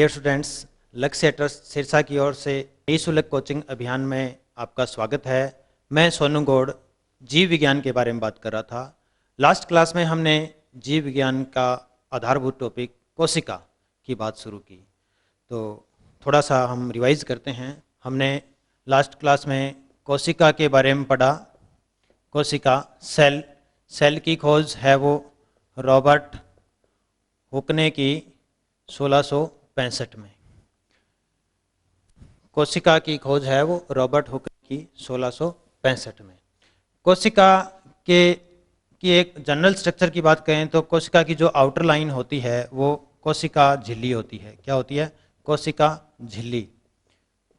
Dear students, लक्ष्य trust Sirsa की ओर से निःशुल्क कोचिंग अभियान में आपका स्वागत है। मैं सोनू गौड़ जीव विज्ञान के बारे में बात कर रहा था। लास्ट क्लास में हमने जीव विज्ञान का आधारभूत टॉपिक कोशिका की बात शुरू की, तो थोड़ा सा हम रिवाइज करते हैं। हमने लास्ट क्लास में कोशिका के बारे में पढ़ा। कोशिका सेल की खोज है वो रॉबर्ट हुक ने की 1665 में। कोशिका की खोज है वो रॉबर्ट हुक की 1665 में। कोशिका की एक जनरल स्ट्रक्चर की बात करें तो कोशिका की जो आउटर लाइन होती है वो कोशिका झिल्ली होती है। क्या होती है? कोशिका झिल्ली।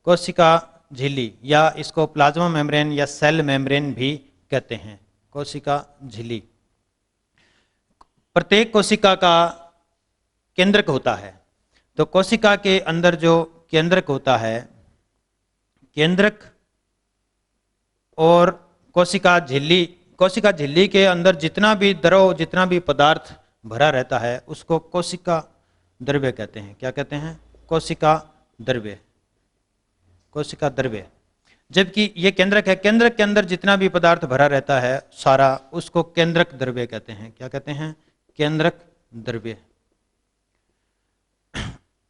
कोशिका झिल्ली या इसको प्लाज्मा मेम्ब्रेन या सेल मेम्ब्रेन भी कहते हैं। कोशिका झिल्ली प्रत्येक कोशिका का केंद्रक होता है। तो कोशिका के अंदर जो केंद्रक होता है, केंद्रक और कोशिका झिल्ली के अंदर जितना भी द्रव, जितना भी पदार्थ भरा रहता है उसको कोशिका द्रव्य कहते हैं। क्या कहते हैं? कोशिका द्रव्य। कोशिका द्रव्य। जबकि ये केंद्रक है, केंद्रक के अंदर जितना भी पदार्थ भरा रहता है सारा, उसको केंद्रक द्रव्य कहते हैं। क्या कहते हैं? केंद्रक द्रव्य।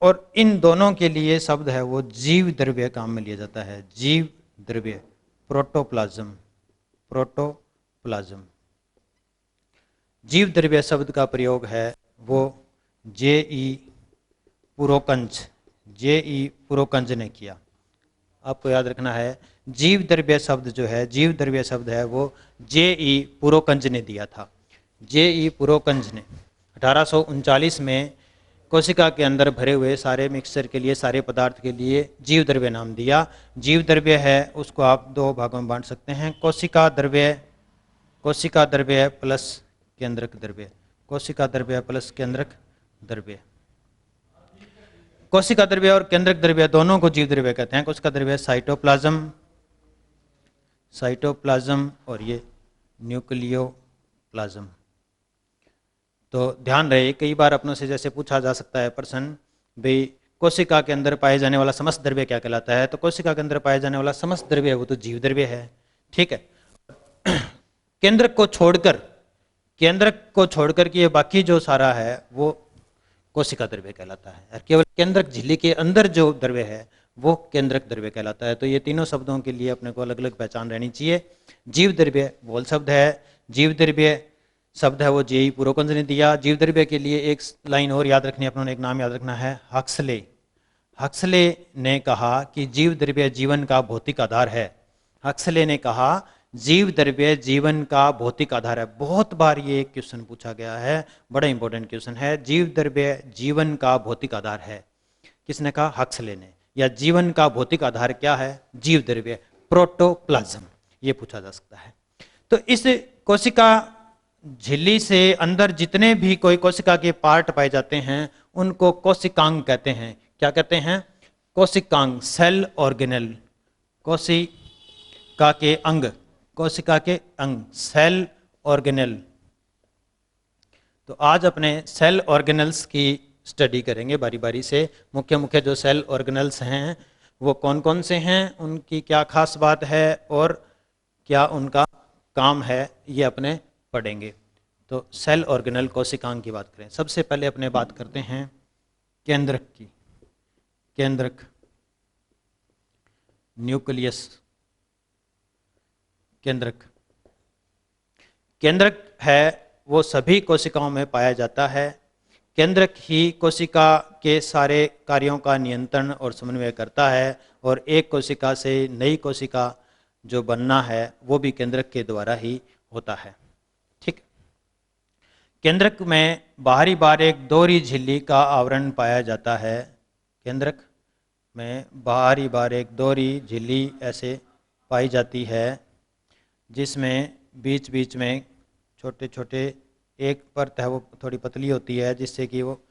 और इन दोनों के लिए शब्द है वो जीव द्रव्य काम में लिया जाता है। जीव द्रव्य, प्रोटोप्लाज्म। प्रोटोप्लाज्म। जीव द्रव्य शब्द का प्रयोग है वो जे.ई. पुरोकंज ने किया। आपको याद रखना है, जीव द्रव्य शब्द जो है, जीव द्रव्य शब्द है वो जे.ई. पुरोकंज ने दिया था। जे.ई. पुरोकंज ने 1839 में कोशिका के अंदर भरे हुए सारे मिक्सचर के लिए, सारे पदार्थ के लिए जीव द्रव्य नाम दिया। जीव द्रव्य है उसको आप दो भागों में बांट सकते हैं, कोशिका द्रव्य प्लस केंद्रक द्रव्य। कोशिका द्रव्य प्लस केंद्रक द्रव्य। कोशिका द्रव्य और केंद्रक द्रव्य दोनों को जीव द्रव्य कहते हैं। कोशिका द्रव्य साइटोप्लाज्म और ये न्यूक्लियोप्लाज्म। तो ध्यान रहे, कई बार अपनों से जैसे पूछा जा सकता है प्रश्न, भाई कोशिका के अंदर पाए जाने वाला समस्त द्रव्य क्या कहलाता है? तो कोशिका के अंदर पाए जाने वाला समस्त द्रव्य वो तो जीव द्रव्य है। ठीक है। केंद्रक को छोड़कर के ये बाकी जो सारा है वो कोशिका द्रव्य कहलाता है, और केवल केंद्रक झिल्ली के अंदर जो द्रव्य है वो केंद्रक द्रव्य कहलाता है। तो ये तीनों शब्दों के लिए अपने को अलग अलग पहचान रहनी चाहिए। जीव द्रव्य बोल शब्द है, जीव द्रव्य शब्द है वो जे.ई. पुरोकंज ने दिया। जीव द्रव्य के लिए एक लाइन और याद रखनी है अपनों ने, एक नाम याद रखना है, हक्सले। हक्सले ने कहा कि जीव द्रव्य जीवन का भौतिक आधार है। हक्सले ने कहा जीव द्रव्य जीवन का भौतिक आधार है। बहुत बार ये क्वेश्चन पूछा गया है, बड़ा इंपॉर्टेंट क्वेश्चन है। जीव द्रव्य जीवन का भौतिक आधार है, किसने कहा? हक्सले ने। या जीवन का भौतिक आधार क्या है? जीव द्रव्य, प्रोटोप्लाज्म, ये पूछा जा सकता है। तो इस कोशिका झिल्ली से अंदर जितने भी कोई कोशिका के पार्ट पाए जाते हैं उनको कोशिकांग कहते हैं। क्या कहते हैं? कोशिकांग, सेल ऑर्गेनल। कोशिका के अंग, कोशिका के अंग, सेल ऑर्गेनल। तो आज अपने सेल ऑर्गेनल्स की स्टडी करेंगे बारी बारी से। मुख्य मुख्य जो सेल ऑर्गेनल्स हैं वो कौन कौन से हैं, उनकी क्या खास बात है और क्या उनका काम है, ये अपने पढ़ेंगे। तो सेल ऑर्गेनल, कोशिकांग की बात करें, सबसे पहले अपने बात करते हैं केंद्रक की। केंद्रक, न्यूक्लियस। केंद्रक है वो सभी कोशिकाओं में पाया जाता है। केंद्रक ही कोशिका के सारे कार्यों का नियंत्रण और समन्वय करता है, और एक कोशिका से नई कोशिका जो बनना है वो भी केंद्रक के द्वारा ही होता है। ठीक। केंद्रक में बाहरी बार एक दोहरी झिल्ली का आवरण पाया जाता है। केंद्रक में बाहरी बार एक दोहरी झिल्ली ऐसे पाई जाती है, जिसमें बीच बीच में छोटे छोटे एक परत है वो थोड़ी पतली होती है, जिससे कि वो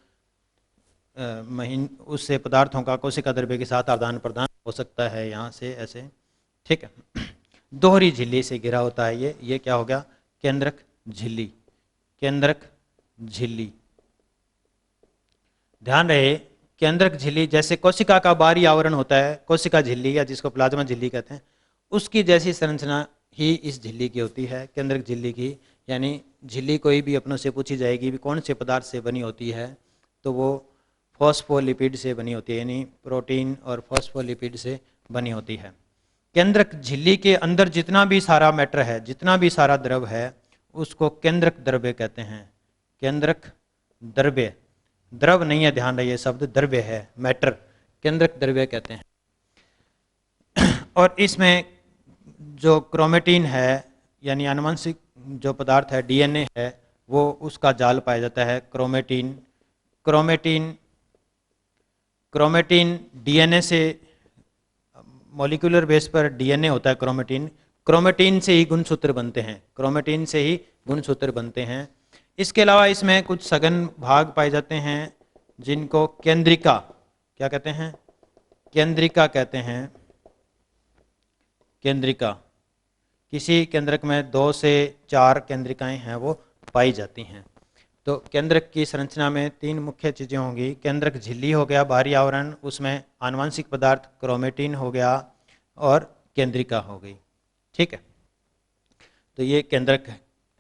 उससे पदार्थों का कोशिका द्रव्य के साथ आदान प्रदान हो सकता है, यहाँ से ऐसे। ठीक है। दोहरी झिल्ली से घिरा होता है ये क्या हो गया? केंद्रक झिल्ली। केंद्रक झिल्ली। ध्यान रहे, केंद्रक झिल्ली, जैसे कोशिका का बाहरी आवरण होता है कोशिका झिल्ली या जिसको प्लाज्मा झिल्ली कहते हैं, उसकी जैसी संरचना ही इस झिल्ली की होती है, केंद्रक झिल्ली की। यानी झिल्ली कोई भी अपनों से पूछी जाएगी भी कौन से पदार्थ से बनी होती है, तो वो फॉस्फोलिपिड से बनी होती है, यानी प्रोटीन और फॉस्फोलिपिड से बनी होती है। केंद्रक झिल्ली के अंदर जितना भी सारा मैटर है, जितना भी सारा द्रव है, उसको केंद्रक द्रव्य कहते हैं। केंद्रक द्रव्य, द्रव नहीं है, ध्यान रहिए, शब्द द्रव्य है, मैटर, केंद्रक द्रव्य कहते हैं। और इसमें जो क्रोमेटिन है, यानी आनुवंशिक जो पदार्थ है, डीएनए है, वो उसका जाल पाया जाता है, क्रोमेटिन। क्रोमेटिन क्रोमेटिन डीएनए से, मॉलिक्यूलर बेस पर डीएनए होता है क्रोमेटिन, क्रोमेटिन से ही गुणसूत्र बनते हैं, क्रोमेटिन से ही गुणसूत्र बनते हैं। इसके अलावा इसमें कुछ सघन भाग पाए जाते हैं जिनको केंद्रिका क्या कहते हैं, केंद्रिका कहते हैं। केंद्रिका, किसी केंद्रक में 2 से 4 केंद्रिकाएं हैं वो पाई जाती हैं। तो केंद्रक की संरचना में 3 मुख्य चीज़ें होंगी। केंद्रक झिल्ली हो गया, बाहरी आवरण, उसमें आनुवंशिक पदार्थ क्रोमेटिन हो गया, और केंद्रिका हो गई। ठीक है, तो ये केंद्रक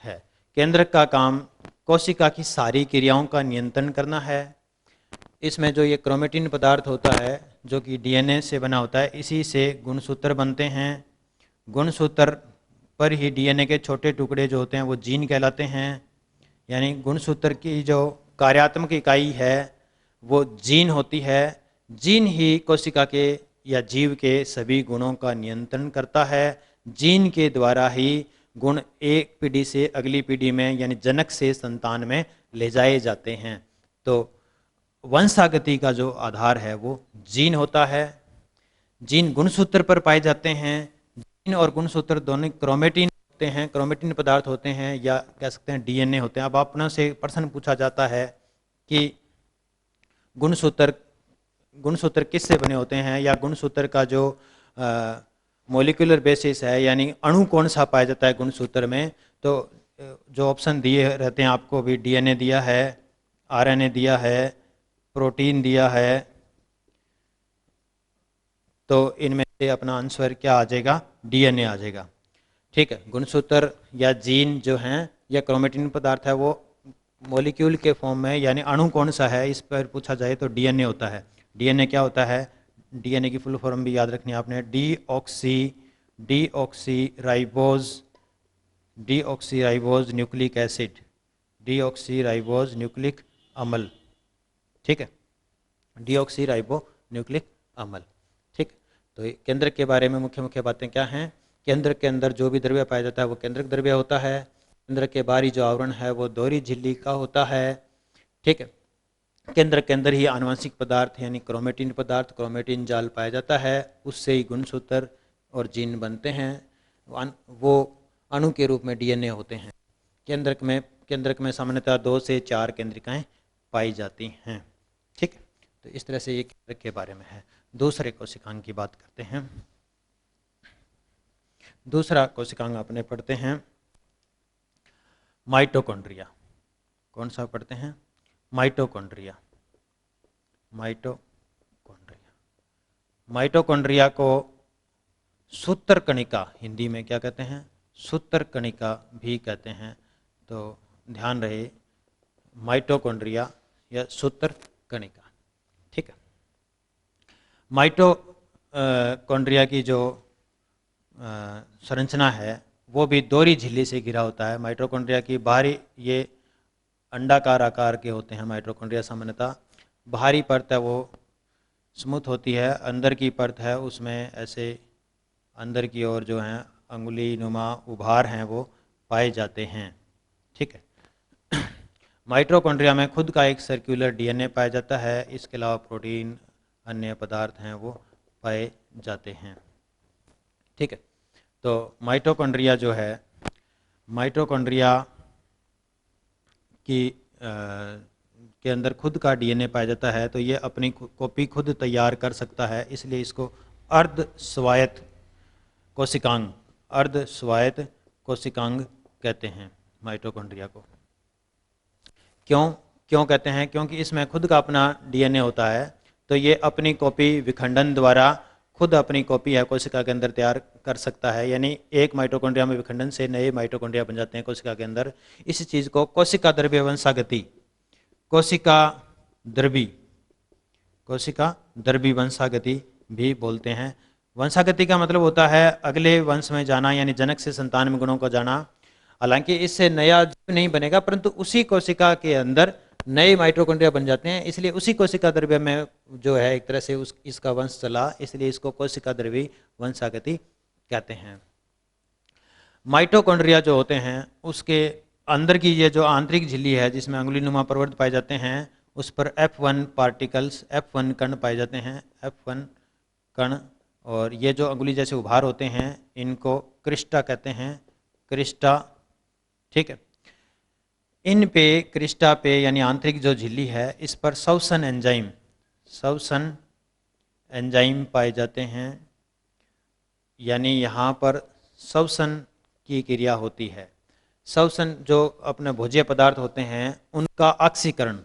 है। केंद्रक का काम कोशिका की सारी क्रियाओं का नियंत्रण करना है। इसमें जो ये क्रोमेटिन पदार्थ होता है जो कि डीएनए से बना होता है, इसी से गुणसूत्र बनते हैं। गुणसूत्र पर ही डीएनए के छोटे टुकड़े जो होते हैं वो जीन कहलाते हैं। यानी गुणसूत्र की जो कार्यात्मक इकाई है वो जीन होती है। जीन ही कोशिका के या जीव के सभी गुणों का नियंत्रण करता है। जीन के द्वारा ही गुण एक पीढ़ी से अगली पीढ़ी में, यानी जनक से संतान में ले जाए जाते हैं। तो वंशागति का जो आधार है वो जीन होता है। जीन गुणसूत्र पर पाए जाते हैं। जीन और गुणसूत्र दोनों क्रोमेटिन होते हैं, क्रोमेटिन पदार्थ होते हैं, या कह सकते हैं डीएनए होते हैं। अब अपना से प्रश्न पूछा जाता है कि गुणसूत्र किससे बने होते हैं, या गुणसूत्र का जो मॉलिक्यूलर बेसिस है, यानी अणु कौन सा पाया जाता है गुणसूत्र में। तो जो ऑप्शन दिए रहते हैं आपको भी, डीएनए दिया है, आरएनए दिया है, प्रोटीन दिया है, तो इनमें से अपना आंसर क्या आ जाएगा, डीएनए आ जाएगा। ठीक है, गुणसूत्र या जीन जो हैं या क्रोमेटिन पदार्थ है वो मॉलिक्यूल के फॉर्म में, यानी अणु कौन सा है इस पर पूछा जाए तो डीएनए होता है। डीएनए क्या होता है, डीएनए की फुल फॉर्म भी याद रखनी है आपने, deoxyribose nucleic acid, deoxyribose nucleic अम्ल। ठीक है, डीऑक्सीराइबो न्यूक्लिक अम्ल। ठीक, तो केंद्रक के बारे में मुख्य मुख्य बातें क्या हैं। केंद्रक के अंदर जो भी द्रव्य पाया जाता है वो केंद्रक द्रव्य होता है। केंद्रक के बाहरी जो आवरण है वो दोहरी झिल्ली का होता है। ठीक है, केंद्रक के अंदर ही आनुवंशिक पदार्थ यानी क्रोमेटिन पदार्थ, क्रोमेटिन जाल पाया जाता है, उससे ही गुणसूत्र और जीन बनते हैं। वो अणु के रूप में डीएनए होते हैं। केंद्रक में सामान्यतः 2 से 4 केंद्रिकाएं पाई जाती हैं। ठीक है, तो इस तरह से ये केंद्रक के बारे में है। दूसरे कोशिकांग की बात करते हैं। दूसरा कोशिकांग अपने पढ़ते हैं माइटोकॉन्ड्रिया। कौन सा पढ़ते हैं, माइटोकॉन्ड्रिया। माइटोकॉन्ड्रिया, माइटोकॉन्ड्रिया को सूत्र कणिका, हिंदी में क्या कहते हैं, सूत्र कणिका भी कहते हैं। तो ध्यान रहे, माइटोकॉन्ड्रिया या सूत्र कणिका। ठीक है, माइटोकॉन्ड्रिया की जो संरचना है वो भी दोहरी झिल्ली से घिरा होता है। माइटोकॉन्ड्रिया की बाहरी, ये अंडाकार आकार के होते हैं माइटोकॉन्ड्रिया सामान्यतः। बाहरी परत है वो स्मूथ होती है, अंदर की परत है उसमें ऐसे अंदर की ओर जो हैं अंगुली नुमा उभार हैं वो पाए जाते हैं। ठीक है, माइटोकॉन्ड्रिया में खुद का एक सर्कुलर डीएनए पाया जाता है। इसके अलावा प्रोटीन, अन्य पदार्थ हैं वो पाए जाते हैं। ठीक है, तो माइटोकॉन्ड्रिया जो है, माइटोकॉन्ड्रिया की के अंदर खुद का डीएनए पाया जाता है। तो ये अपनी कॉपी खुद तैयार कर सकता है, इसलिए इसको अर्ध स्वायत्त कोशिकांग, अर्ध स्वायत्त कोशिकांग कहते हैं माइटोकॉन्ड्रिया को। क्यों कहते हैं, क्योंकि इसमें खुद का अपना डीएनए होता है। तो ये अपनी कॉपी विखंडन द्वारा खुद अपनी कॉपी है कोशिका के अंदर तैयार कर सकता है, यानी एक माइटोकॉन्ड्रिया में विखंडन से नए माइटोकॉन्ड्रिया बन जाते हैं कोशिका के अंदर। इस चीज को कोशिका द्रव्य वंशागति, कोशिका द्रवी, कोशिका द्रवी वंशागति भी बोलते हैं। वंशागति का मतलब होता है अगले वंश में जाना, यानी जनक से संतान में गुणों को जाना। हालांकि इससे नया जीव नहीं बनेगा, परंतु उसी कोशिका के अंदर नए माइटोकॉन्ड्रिया बन जाते हैं, इसलिए उसी कोशिका द्रव्य में जो है एक तरह से इसका वंश चला, इसलिए इसको कोशिका द्रवी वंशागति कहते हैं। माइटोकॉन्ड्रिया जो होते हैं उसके अंदर की ये जो आंतरिक झिल्ली है जिसमें अंगुलीनुमा प्रवर्त पाए जाते हैं, उस पर F1 पार्टिकल्स, F1 कण पाए जाते हैं, F1 कण। और ये जो अंगुली जैसे उभार होते हैं इनको क्रिस्टा कहते हैं, क्रिस्टा, ठीक है। इन पे क्रिस्टा पे यानी आंतरिक जो झिल्ली है इस पर श्वसन एंजाइम, श्वसन एंजाइम पाए जाते हैं, यानी यहाँ पर श्वसन की क्रिया होती है। श्वसन जो अपने भोज्य पदार्थ होते हैं उनका ऑक्सीकरण,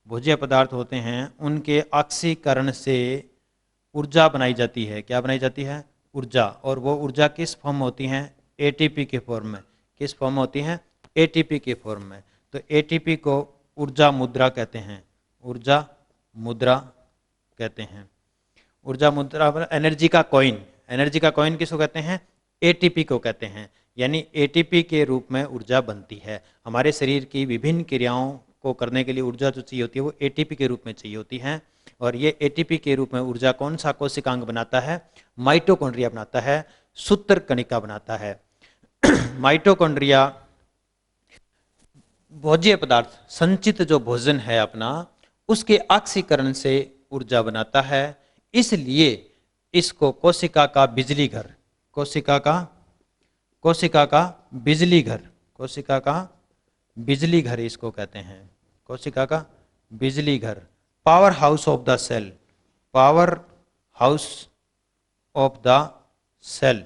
भोज्य पदार्थ होते हैं उनके ऑक्सीकरण से ऊर्जा बनाई जाती है। क्या बनाई जाती है? ऊर्जा। और वो ऊर्जा किस फॉर्म में होती है? एटीपी के फॉर्म में। किस फॉर्म में होती है? एटीपी के फॉर्म में। तो एटीपी को ऊर्जा मुद्रा कहते हैं, ऊर्जा मुद्रा कहते हैं। ऊर्जा मुद्रा एनर्जी का कॉइन, एनर्जी का कॉइन किसको कहते हैं? एटीपी को कहते हैं। यानी एटीपी के रूप में ऊर्जा बनती है। हमारे शरीर की विभिन्न क्रियाओं को करने के लिए ऊर्जा जो चाहिए होती है वो एटीपी के रूप में चाहिए होती है। और ये एटीपी के रूप में ऊर्जा कौन सा कोशिकांग बनाता है? माइटोकॉन्ड्रिया बनाता है, सूत्र कणिका बनाता है। माइटोकॉन्ड्रिया भोज्य पदार्थ, संचित जो भोजन है अपना, उसके ऑक्सीकरण से ऊर्जा बनाता है। इसलिए इसको कोशिका का बिजली घर, कोशिका का बिजली घर, कोशिका का बिजली घर इसको कहते हैं, कोशिका का बिजली घर। Power house of the cell, power house of the cell,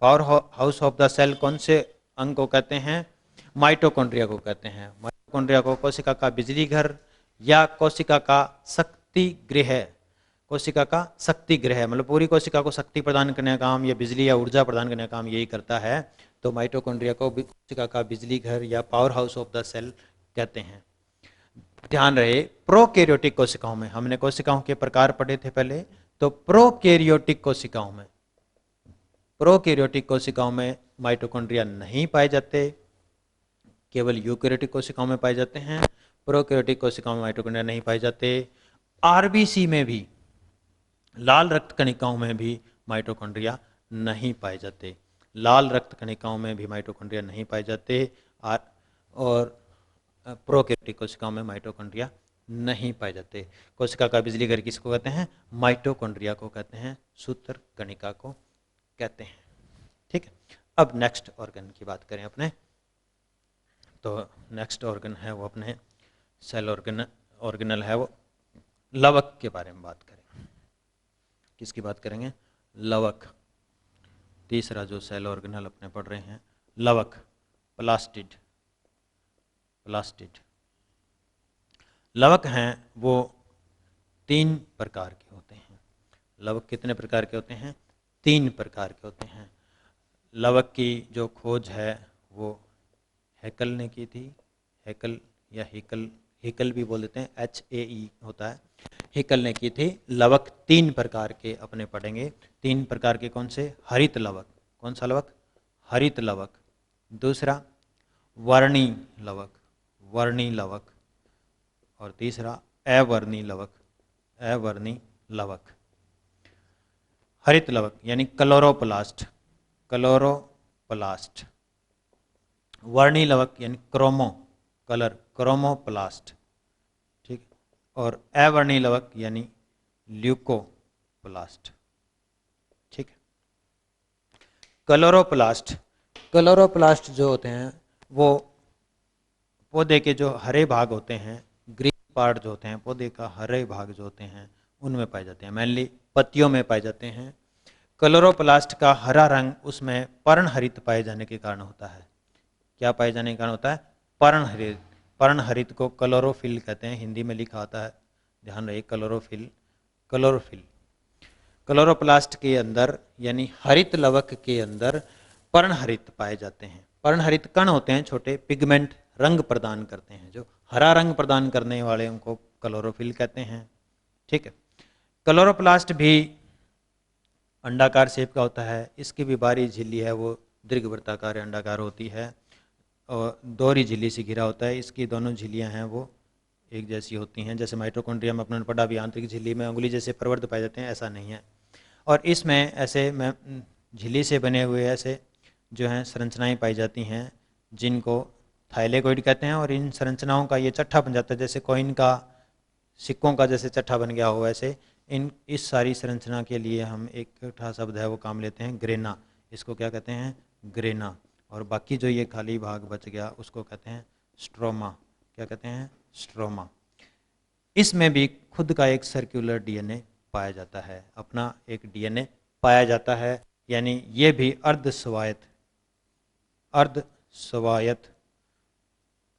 power house of the cell कौन से अंग को कहते हैं? माइटोकॉन्ड्रिया को कहते हैं। माइटोकॉन्ड्रिया को कोशिका का बिजली घर या कोशिका का शक्ति गृह, कोशिका का शक्ति गृह मतलब पूरी कोशिका को शक्ति प्रदान करने का काम या बिजली या ऊर्जा प्रदान करने का काम यही करता है। तो माइटोकॉन्ड्रिया को कोशिका का बिजली घर या power house of the cell कहते हैं। ध्यान रहे, प्रोकैरियोटिक कोशिकाओं में, हमने कोशिकाओं के प्रकार पढ़े थे पहले, तो प्रोकैरियोटिक कोशिकाओं में, प्रोकैरियोटिक कोशिकाओं में माइटोकॉन्ड्रिया नहीं पाए जाते, केवल यूकैरियोटिक कोशिकाओं में पाए जाते हैं। प्रोकैरियोटिक कोशिकाओं में माइटोकॉन्ड्रिया नहीं पाए जाते। आरबीसी में भी, लाल रक्त कणिकाओं में भी माइटोकॉन्ड्रिया नहीं पाए जाते, लाल रक्त कणिकाओं में भी माइटोकॉन्ड्रिया नहीं पाए जाते। और प्रोकैरियोटिक कोशिकाओं में माइटोकॉन्ड्रिया नहीं पाए जाते। कोशिका का बिजली घर किसको कहते हैं? माइटोकॉन्ड्रिया को कहते हैं, सूत्र कणिका को कहते हैं। ठीक है, अब नेक्स्ट ऑर्गन की बात करें अपने, तो नेक्स्ट ऑर्गन है वो अपने सेल ऑर्गेनल है वो लवक के बारे में बात करें। किसकी बात करेंगे? लवक। तीसरा जो सेल ऑर्गेनल अपने पढ़ रहे हैं लवक, प्लास्टिड, प्लास्टिड। लवक हैं वो 3 प्रकार के होते हैं। लवक कितने प्रकार के होते हैं? 3 प्रकार के होते हैं। लवक की जो खोज है वो हैकल ने की थी, हैकल या हिकल, हिकल भी बोल देते हैं, HAE होता है, हिकल ने की थी। लवक 3 प्रकार के अपने पढ़ेंगे। 3 प्रकार के कौन से? हरित लवक, कौन सा लवक? हरित लवक। दूसरा वर्णी लवक, वर्णी लवक। और तीसरा अवर्णी लवक, अवर्णी लवक। हरित लवक यानी क्लोरोप्लास्ट, क्लोरोप्लास्ट। वर्णी लवक यानी क्रोमो, कलर, क्रोमोप्लास्ट। ठीक। और अवर्णी लवक यानी ल्यूकोप्लास्ट। ठीक है। क्लोरोप्लास्ट, क्लोरोप्लास्ट जो होते हैं वो पौधे के जो हरे भाग होते हैं, ग्रीन पार्ट जो होते हैं पौधे का, हरे भाग जो होते हैं उनमें पाए जाते हैं, मेनली पत्तियों में पाए जाते हैं। क्लोरोप्लास्ट का हरा रंग उसमें पर्णहरित पाए जाने के कारण होता है। क्या पाए जाने के कारण होता है? पर्णहरित। पर्णहरित को क्लोरोफिल कहते हैं, हिंदी में लिखा होता है, ध्यान रहे, क्लोरोफिल। क्लोरोफिल। क्लोरोप्लास्ट के अंदर यानी हरित लवक के अंदर पर्णहरित पाए जाते हैं। पर्णहरित कण होते हैं छोटे, पिगमेंट रंग प्रदान करते हैं, जो हरा रंग प्रदान करने वाले उनको क्लोरोफिल कहते हैं। ठीक है। क्लोरोप्लास्ट भी अंडाकार शेप का होता है। इसकी भी बाहरी झिल्ली है वो दीर्घवृत्ताकार अंडाकार होती है और दोहरी झिल्ली से घिरा होता है। इसकी दोनों झिल्लियां हैं वो एक जैसी होती हैं। जैसे माइटोकॉन्ड्रिया में अपने पढ़ा भी आंतरिक झिल्ली में अंगुली जैसे प्रवर्त पाए जाते हैं, ऐसा नहीं है। और इसमें ऐसे झिल्ली से बने हुए ऐसे जो हैं संरचनाएं पाई जाती हैं जिनको थाइलेकोइड कहते हैं। और इन संरचनाओं का ये चट्टा बन जाता है, जैसे कॉइन का, सिक्कों का जैसे चट्टा बन गया हो, वैसे इस सारी संरचना के लिए हम एक ठा शब्द है वो काम लेते हैं ग्रेना। इसको क्या कहते हैं? ग्रेना। और बाकी जो ये खाली भाग बच गया उसको कहते हैं स्ट्रोमा। क्या कहते हैं? स्ट्रोमा। इसमें भी खुद का एक सर्कुलर डीएनए पाया जाता है, अपना एक डीएनए पाया जाता है। यानी ये भी अर्धस्वायत्त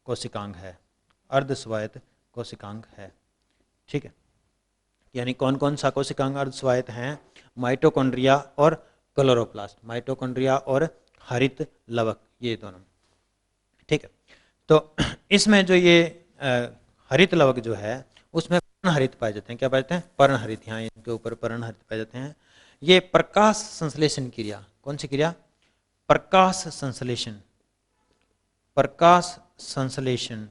कोशिकांग है, अर्धस्वायत्त कोशिकांग है। ठीक है। यानी कौन कौन सा कोशिकांग अर्धस्वायत्त हैं? माइटोकॉन्ड्रिया और क्लोरोप्लास्ट, माइटोकॉन्ड्रिया और हरित लवक, ये दोनों। ठीक है। तो इसमें जो ये हरित लवक जो है उसमें पर्णहरित पाए जाते हैं। क्या पाए जाते हैं? पर्णहरित। यहाँ इनके ऊपर पर्णहरित पाए जाते हैं। ये प्रकाश संश्लेषण क्रिया, कौन सी क्रिया? प्रकाश संश्लेषण। प्रकाश संश्लेषण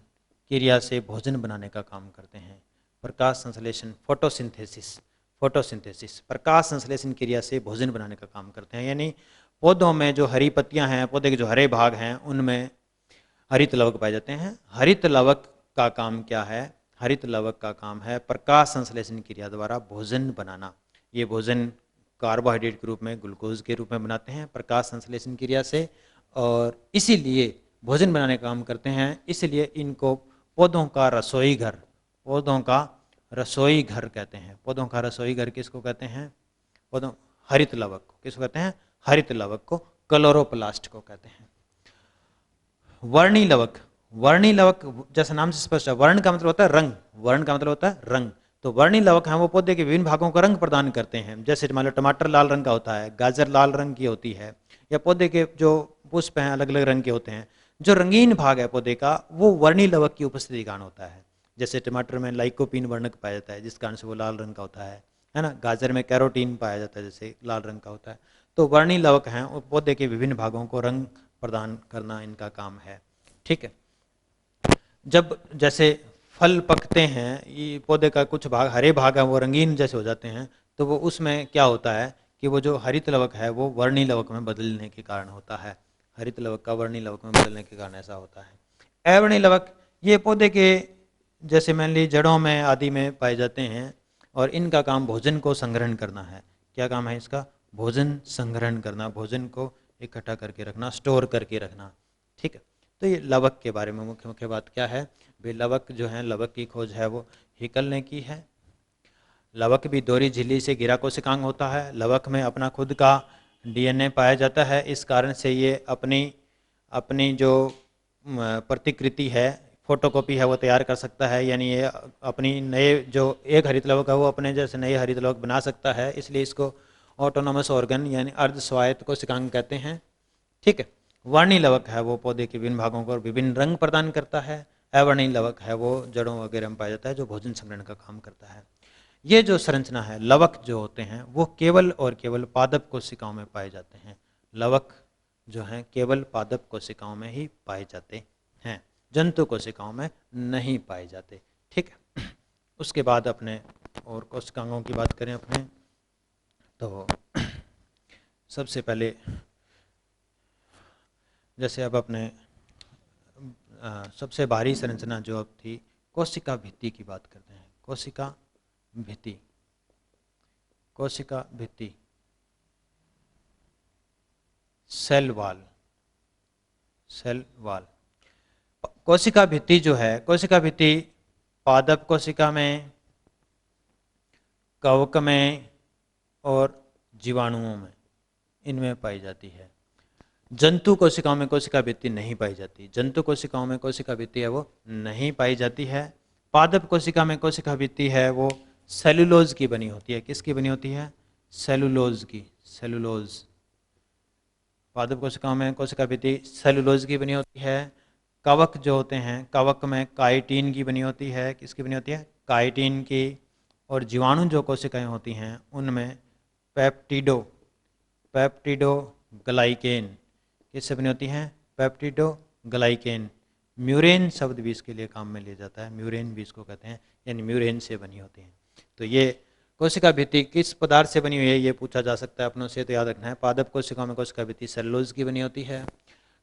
क्रिया से भोजन बनाने का काम करते हैं। प्रकाश संश्लेषण, फोटोसिंथेसिस, फोटोसिंथेसिस प्रकाश संश्लेषण क्रिया से भोजन बनाने का काम करते हैं। यानी पौधों में जो हरी पत्तियां हैं, पौधे के जो हरे भाग हैं, उनमें हरित लवक पाए जाते हैं। हरित लवक का काम क्या है? हरित लवक का काम है प्रकाश संश्लेषण क्रिया द्वारा भोजन बनाना। ये भोजन कार्बोहाइड्रेट के रूप में, ग्लूकोज के रूप में बनाते हैं प्रकाश संश्लेषण क्रिया से, और इसीलिए भोजन बनाने का काम करते हैं। इसलिए इनको पौधों का रसोई घर, पौधों का रसोई घर कहते हैं। पौधों का रसोई घर किसको कहते हैं? पौधों, हरित लवक को। किसको कहते हैं? हरित लवक को, क्लोरोप्लास्ट को कहते हैं। वर्णी लवक, वर्णी लवक जैसा नाम से स्पष्ट है, वर्ण का मतलब होता है रंग, वर्ण का मतलब होता है रंग। तो वर्णी लवक हैं वो पौधे के विभिन्न भागों को रंग प्रदान करते हैं। जैसे मान लो टमाटर लाल रंग का होता है, गाजर लाल रंग की होती है, या पौधे के जो पुष्प हैं अलग अलग रंग के होते हैं। जो रंगीन भाग है पौधे का वो वर्णी लवक की उपस्थिति के कारण होता है। जैसे टमाटर में लाइकोपीन वर्णक पाया जाता है जिस कारण से वो लाल रंग का होता है ना। गाजर में कैरोटीन पाया जाता है जैसे लाल रंग का होता है। तो वर्णी लवक हैं वो पौधे के विभिन्न भागों को रंग प्रदान करना इनका काम है। ठीक है। जब जैसे फल पकते हैं, ये पौधे का कुछ भाग, हरे भाग है वो रंगीन जैसे हो जाते हैं, तो वो उसमें क्या होता है कि वो जो हरित लवक है वो वर्णी लवक में बदलने के कारण होता है। हरित लवक का वर्णी लवक में बदलने के कारण ऐसा होता है। अवर्णी लवक ये पौधे के जैसे मान ली जड़ों में आदि में पाए जाते हैं, और इनका काम भोजन को संग्रहण करना है। क्या काम है इसका? भोजन संग्रहण करना, भोजन को इकट्ठा करके रखना, स्टोर करके रखना। ठीक है। तो ये लवक के बारे में मुख्य मुख्य बात क्या है भाई? लवक जो है, लवक की खोज है वो हिकल ने की है। लवक भी दोहरी झिल्ली से घिरा कोशिकांग होता है। लवक में अपना खुद का डीएनए पाया जाता है। इस कारण से ये अपनी जो प्रतिकृति है, फोटोकॉपी है वो तैयार कर सकता है। यानी ये अपनी नए जो एक हरित लवक है वो अपने जैसे नए हरित लवक बना सकता है। इसलिए इसको ऑटोनोमस ऑर्गन यानी अर्ध स्वायत्त कोशिकांग कहते हैं। ठीक है। वर्णी लवक है वो पौधे के विभिन्न भागों को विभिन्न रंग प्रदान करता है। अवर्णी लवक है वो जड़ों वगैरह में पाया जाता है जो भोजन संग्रहण का काम करता है। ये जो संरचना है, लवक जो होते हैं वो केवल और केवल पादप कोशिकाओं में पाए जाते हैं। लवक जो हैं केवल पादप कोशिकाओं में ही पाए जाते हैं, जंतु कोशिकाओं में नहीं पाए जाते। ठीक है। उसके बाद अपने और कोशिकांगों की बात करें अपने, तो सबसे पहले जैसे अब अपने सबसे बाहरी संरचना जो अब थी, कोशिका भित्ति की बात करते हैं। कोशिका भित्ति, कोशिका भित्ति, सेल वाल, सेल वाल। कोशिका भित्ति जो है, कोशिका भित्ति पादप कोशिका में, कवक में और जीवाणुओं में, इनमें पाई जाती है। जंतु कोशिकाओं में कोशिका भित्ति नहीं पाई जाती। जंतु कोशिकाओं में कोशिका भित्ति है वो नहीं पाई जाती है। पादप कोशिका में कोशिका भित्ति है वो सेलुलोज की बनी होती है। किसकी बनी होती है? सेलुलोज की। सेलुलोज, पादप कोशिकाओं में कोशिका भित्ति सेलुलोज की बनी होती है। कवक जो होते हैं, कवक में काइटिन की बनी होती है। किसकी बनी होती है? काइटिन की। और जीवाणु जो कोशिकाएं होती हैं उनमें पेप्टिडोग्लाइकेन। किससे बनी होती हैं? पेप्टिडोग्लाइकेन। म्यूरेन शब्द भी इसके लिए काम में लिया जाता है, म्यूरेन भी इसको कहते हैं, यानी म्यूरेन से बनी होती हैं। तो ये कोशिका भित्ति किस पदार्थ से बनी हुई है ये पूछा जा सकता है अपनों से, तो याद रखना है। पादप कोशिकाओं में कोशिका भित्ति सेलुलोज की बनी होती है,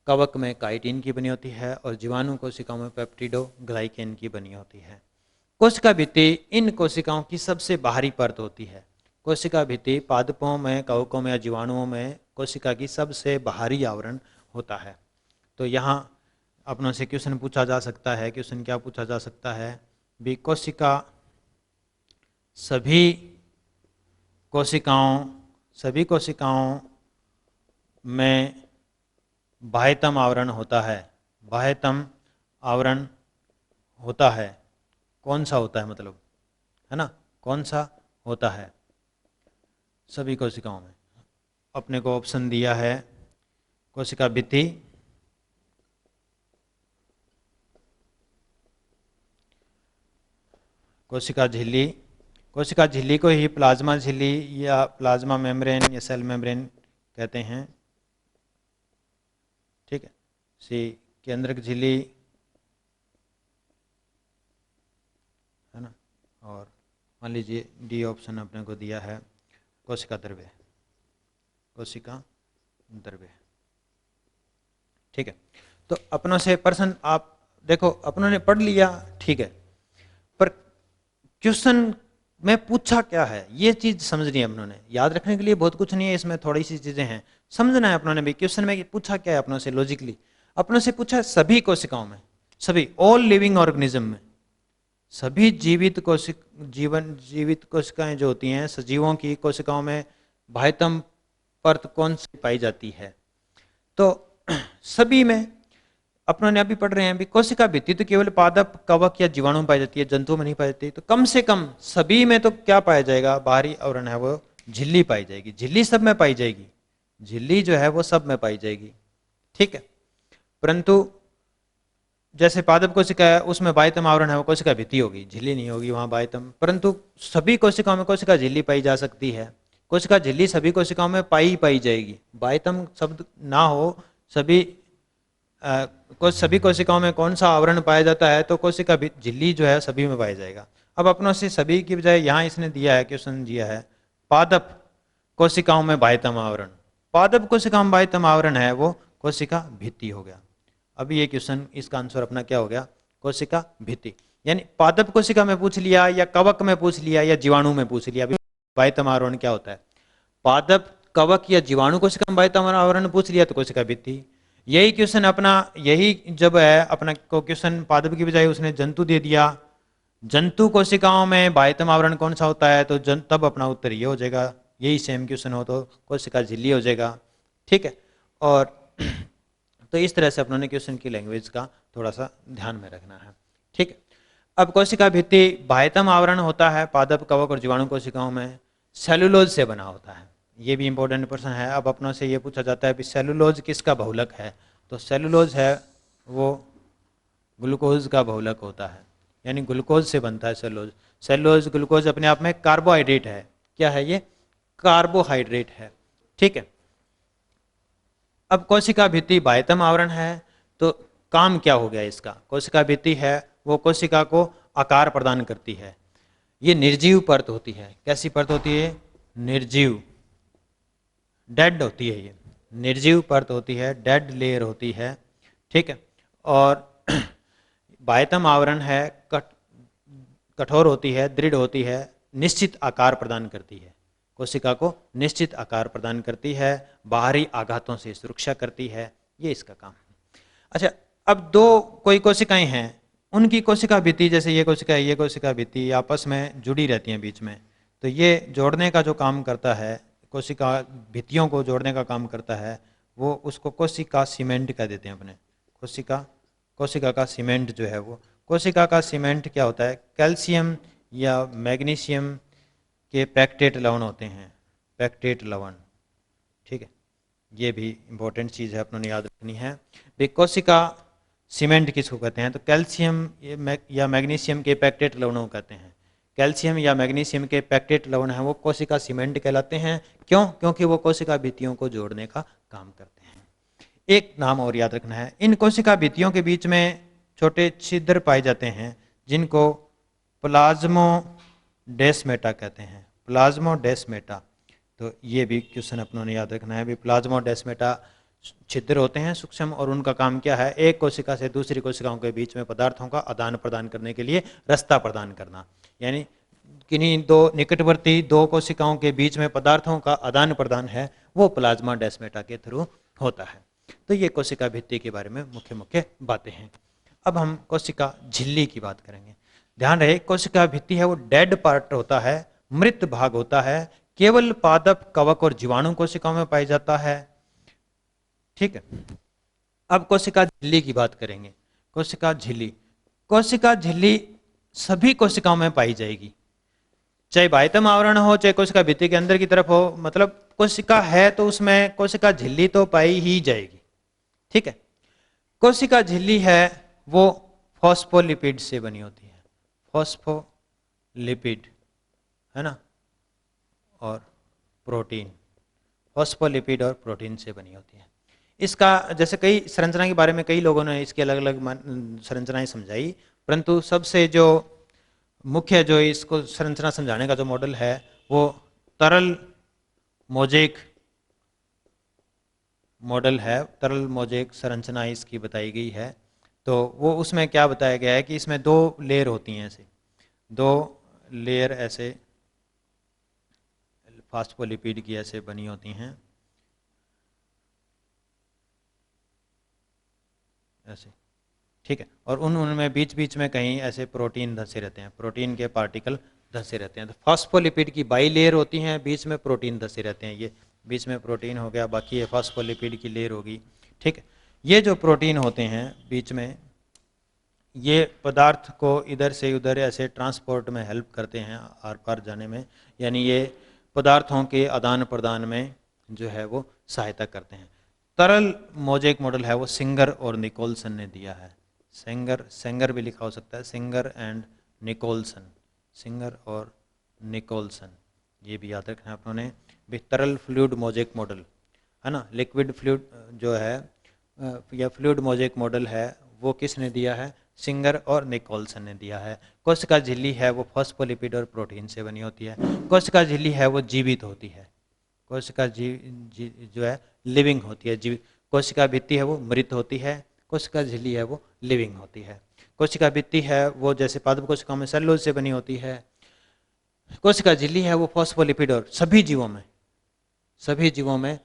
कवक में काइटिन की बनी होती है और जीवाणु कोशिकाओं में पेप्टिडोग्लाइकेन की बनी होती है। कोशिका भित्ति इन कोशिकाओं की सबसे बाहरी परत होती है। कोशिका भित्ति पादपों में, कवकों में या जीवाणुओं में कोशिका की सबसे बाहरी आवरण होता है। तो यहाँ अपनों से क्वेश्चन पूछा जा सकता है। क्वेश्चन क्या पूछा जा सकता है? भी सभी कोशिकाओं में बाह्यतम आवरण होता है। बाह्यतम आवरण होता है, कौन सा होता है मतलब, है ना, कौन सा होता है सभी कोशिकाओं में? अपने को ऑप्शन दिया है कोशिका भित्ति, कोशिका झिल्ली। कोशिका झिल्ली को ही प्लाज्मा झिल्ली या प्लाज्मा मेम्ब्रेन या सेल मेम्ब्रेन कहते हैं। ठीक है। सी केंद्रक झिल्ली, है ना। और मान लीजिए डी ऑप्शन अपने को दिया है कोशिका द्रव्य। कोशिका द्रव्य, ठीक है। तो अपनों से प्रश्न आप देखो, अपनों ने पढ़ लिया, ठीक है, पर क्वेश्चन में पूछा क्या है ये चीज समझनी है अपनों ने। याद रखने के लिए बहुत कुछ नहीं है इसमें, थोड़ी सी चीजें हैं, समझना है अपनों ने भी। क्वेश्चन में पूछा क्या है अपनों से लॉजिकली? अपनों से पूछा है सभी कोशिकाओं में, सभी ऑल लिविंग ऑर्गेनिज्म में, सभी जीवित कोशिकाएं जो होती हैं, सजीवों की कोशिकाओं में बाह्यतम परत कौन सी पाई जाती है? तो सभी में अपनों ने अभी पढ़ रहे हैं भी कोशिका भित्ति तो केवल पादप, कवक या जीवाणु में पाई जाती है, जंतु में नहीं पाई जाती। तो कम से कम सभी में तो क्या पाया जाएगा? बाहरी आवरण है वो झिल्ली पाई जाएगी। झिल्ली सब में पाई जाएगी, झिल्ली जो है वो सब में पाई जाएगी, ठीक है। परंतु जैसे पादप कोशिका है उसमें बाह्यतम आवरण है वो कोशिका भित्ति होगी, झिल्ली नहीं होगी वहां बाह्यतम। परंतु सभी कोशिकाओं में कोशिका झिल्ली पाई जा सकती है। कोशिका झिल्ली सभी कोशिकाओं में पाई जाएगी, बाह्यतम शब्द ना हो। सभी कोशिकाओं में कौन सा आवरण पाया जाता है? तो कोशिका झिल्ली जो है सभी में पाया जाएगा। अब अपनों से सभी की बजाय यहाँ इसने दिया है, क्वेश्चन दिया है पादप कोशिकाओं में बाह्यतम आवरण। पादप कोशिकाओं में बाह्यतम आवरण है वो कोशिका भित्ति हो गया। अभी ये क्वेश्चन, इसका आंसर अपना क्या हो गया? कोशिका भित्ति। यानी पादप कोशिका में पूछ लिया या कवक में पूछ लिया या जीवाणु में पूछ लिया, बाह्यतम आवरण क्या होता है? पादप, कवक या जीवाणु कोशिका में बाह्यतम आवरण पूछ लिया तो कोशिका भित्ति। यही क्वेश्चन अपना, यही जब है अपना को क्वेश्चन पादप की बजाय उसने जंतु दे दिया, जंतु कोशिकाओं में बाह्यतम आवरण कौन सा होता है? तो तब अपना उत्तर ये हो जाएगा। यही सेम क्वेश्चन हो तो कोशिका झिल्ली हो जाएगा, ठीक है। और तो इस तरह से अपनों ने क्वेश्चन की लैंग्वेज का थोड़ा सा ध्यान में रखना है, ठीक है। अब कोशिका भित्ति बाह्यतम आवरण होता है पादप, कवक और जीवाणु कोशिकाओं में, सेलुलोज से बना होता है। ये भी इंपॉर्टेंट प्रश्न है। अब अपनों से ये पूछा जाता है कि सेलुलोज किसका बहुलक है? तो सेलुलोज है वो ग्लूकोज का बहुलक होता है, यानी ग्लूकोज से बनता है सेलुलोज। सेलुलोज, ग्लूकोज अपने आप में कार्बोहाइड्रेट है। क्या है ये? कार्बोहाइड्रेट है, ठीक है। अब कोशिका भित्ति बाह्यतम आवरण है तो काम क्या हो गया इसका? कोशिका भित्ति है वो कोशिका को आकार प्रदान करती है। ये निर्जीव परत होती है। कैसी परत होती है? निर्जीव, डेड होती है। ये निर्जीव परत होती है, डेड लेयर होती है, ठीक है। और बाह्यतम आवरण है, कठोर होती है, दृढ़ होती है, निश्चित आकार प्रदान करती है, कोशिका को निश्चित आकार प्रदान करती है, बाहरी आघातों से सुरक्षा करती है, ये इसका काम है। अच्छा, अब दो कोई कोशिकाएं हैं, उनकी कोशिका भित्ति, जैसे ये कोशिका है, ये कोशिका भित्ति आपस में जुड़ी रहती हैं बीच में, तो ये जोड़ने का जो काम करता है, कोशिका भित्तियों को जोड़ने का काम करता है, वो उसको कोशिका सीमेंट कह देते हैं अपने। कोशिका का सीमेंट जो है वो, कोशिका का सीमेंट क्या होता है? कैल्शियम या मैग्नीशियम के पैक्टेट लवण होते हैं, पैक्टेट लवण, ठीक है, ये भी इम्पोर्टेंट चीज़ है, अपनों ने याद रखनी है। भाई कोशिका सीमेंट किसको कहते हैं, तो कैल्शियम या मैग्नीशियम के पैक्टेट लवणों को कहते हैं। कैल्शियम या मैग्नीशियम के पैक्टेट लवण हैं वो कोशिका सीमेंट कहलाते हैं। क्यों? क्योंकि वो कोशिका भित्तियों को जोड़ने का काम करते हैं। एक नाम और याद रखना है, इन कोशिका भित्तियों के बीच में छोटे छिद्र पाए जाते हैं जिनको प्लाज्मोडेस्मेटा कहते हैं, प्लाज्मोडेस्मेटा। तो ये भी क्वेश्चन अपनों ने याद रखना है भी, प्लाज्मोडेस्मेटा छिद्र होते हैं सूक्ष्म, और उनका काम क्या है, एक कोशिका से दूसरी कोशिकाओं के बीच में पदार्थों का आदान प्रदान करने के लिए रास्ता प्रदान करना। यानी किन्हीं दो निकटवर्ती दो कोशिकाओं के बीच में पदार्थों का आदान प्रदान है वो प्लाज्मोडेस्मेटा के थ्रू होता है। तो ये कोशिका भित्ति के बारे में मुख्य मुख्य बातें हैं। अब हम कोशिका झिल्ली की बात करेंगे। ध्यान रहे, कोशिका भित्ति है वो डेड पार्ट होता है, मृत भाग होता है, केवल पादप, कवक और जीवाणु कोशिकाओं में पाया जाता है, ठीक है। अब कोशिका झिल्ली की बात करेंगे। कोशिका झिल्ली, कोशिका झिल्ली सभी कोशिकाओं में पाई जाएगी, चाहे बाह्यतम आवरण हो चाहे कोशिका भित्ति के अंदर की तरफ हो, मतलब कोशिका है तो उसमें कोशिका झिल्ली तो पाई ही जाएगी, ठीक है। कोशिका झिल्ली है वो फॉस्फोलिपिड से बनी होती है, फॉस्फोलिपिड है ना, और प्रोटीन, फॉस्फोलिपिड और प्रोटीन से बनी होती है। इसका जैसे कई संरचना के बारे में कई लोगों ने इसकी अलग अलग संरचनाएं समझाई, परंतु सबसे जो मुख्य जो इसको संरचना समझाने का जो मॉडल है वो तरल मोजेक मॉडल है, तरल मोजेक संरचना इसकी बताई गई है। तो वो उसमें क्या बताया गया है कि इसमें दो लेयर होती हैं, ऐसे दो लेयर ऐसे फॉस्फोलिपिड की ऐसे बनी होती हैं, ऐसे, ठीक है। और उनमें बीच बीच में कहीं ऐसे प्रोटीन धंसे रहते हैं, प्रोटीन के पार्टिकल धंसे रहते हैं। तो फॉस्फोलिपिड की बाई लेयर होती हैं, बीच में प्रोटीन धंसे रहते हैं, ये बीच में प्रोटीन हो गया, बाकी ये फॉस्फोलिपिड की लेयर होगी, ठीक है। ये जो प्रोटीन होते हैं बीच में, ये पदार्थ को इधर से उधर ऐसे ट्रांसपोर्ट में हेल्प करते हैं, आर पार जाने में, यानी ये पदार्थों के आदान प्रदान में जो है वो सहायता करते हैं। तरल मोजेक मॉडल है वो सिंगर और निकोलसन ने दिया है, सेंगर भी लिखा हो सकता है, सिंगर एंड निकोलसन, सिंगर और निकोलसन, ये भी याद रखना है अपनों ने भी। तरल फ्लूइड मोजेक मॉडल है ना, लिक्विड फ्लूइड जो है या फ्लूइड मोजेक मॉडल है वो किसने दिया है, सिंगर और निकोलसन ने दिया है। कोशिका झिल्ली है वो फॉस्फोलिपिड और प्रोटीन से बनी होती है। कोशिका झिल्ली है वो जीवित होती है, कोशिका जो है लिविंग होती है, जीवित। कोशिका भित्ति है वो मृत होती है, कोशिका झिल्ली है वो लिविंग होती है। कोशिका भित्ति है वो जैसे पादप कोशिकाओं में सेलुलोज से बनी होती है, कोशिका झिल्ली है वो फॉस्फोलिपिड, और सभी जीवों में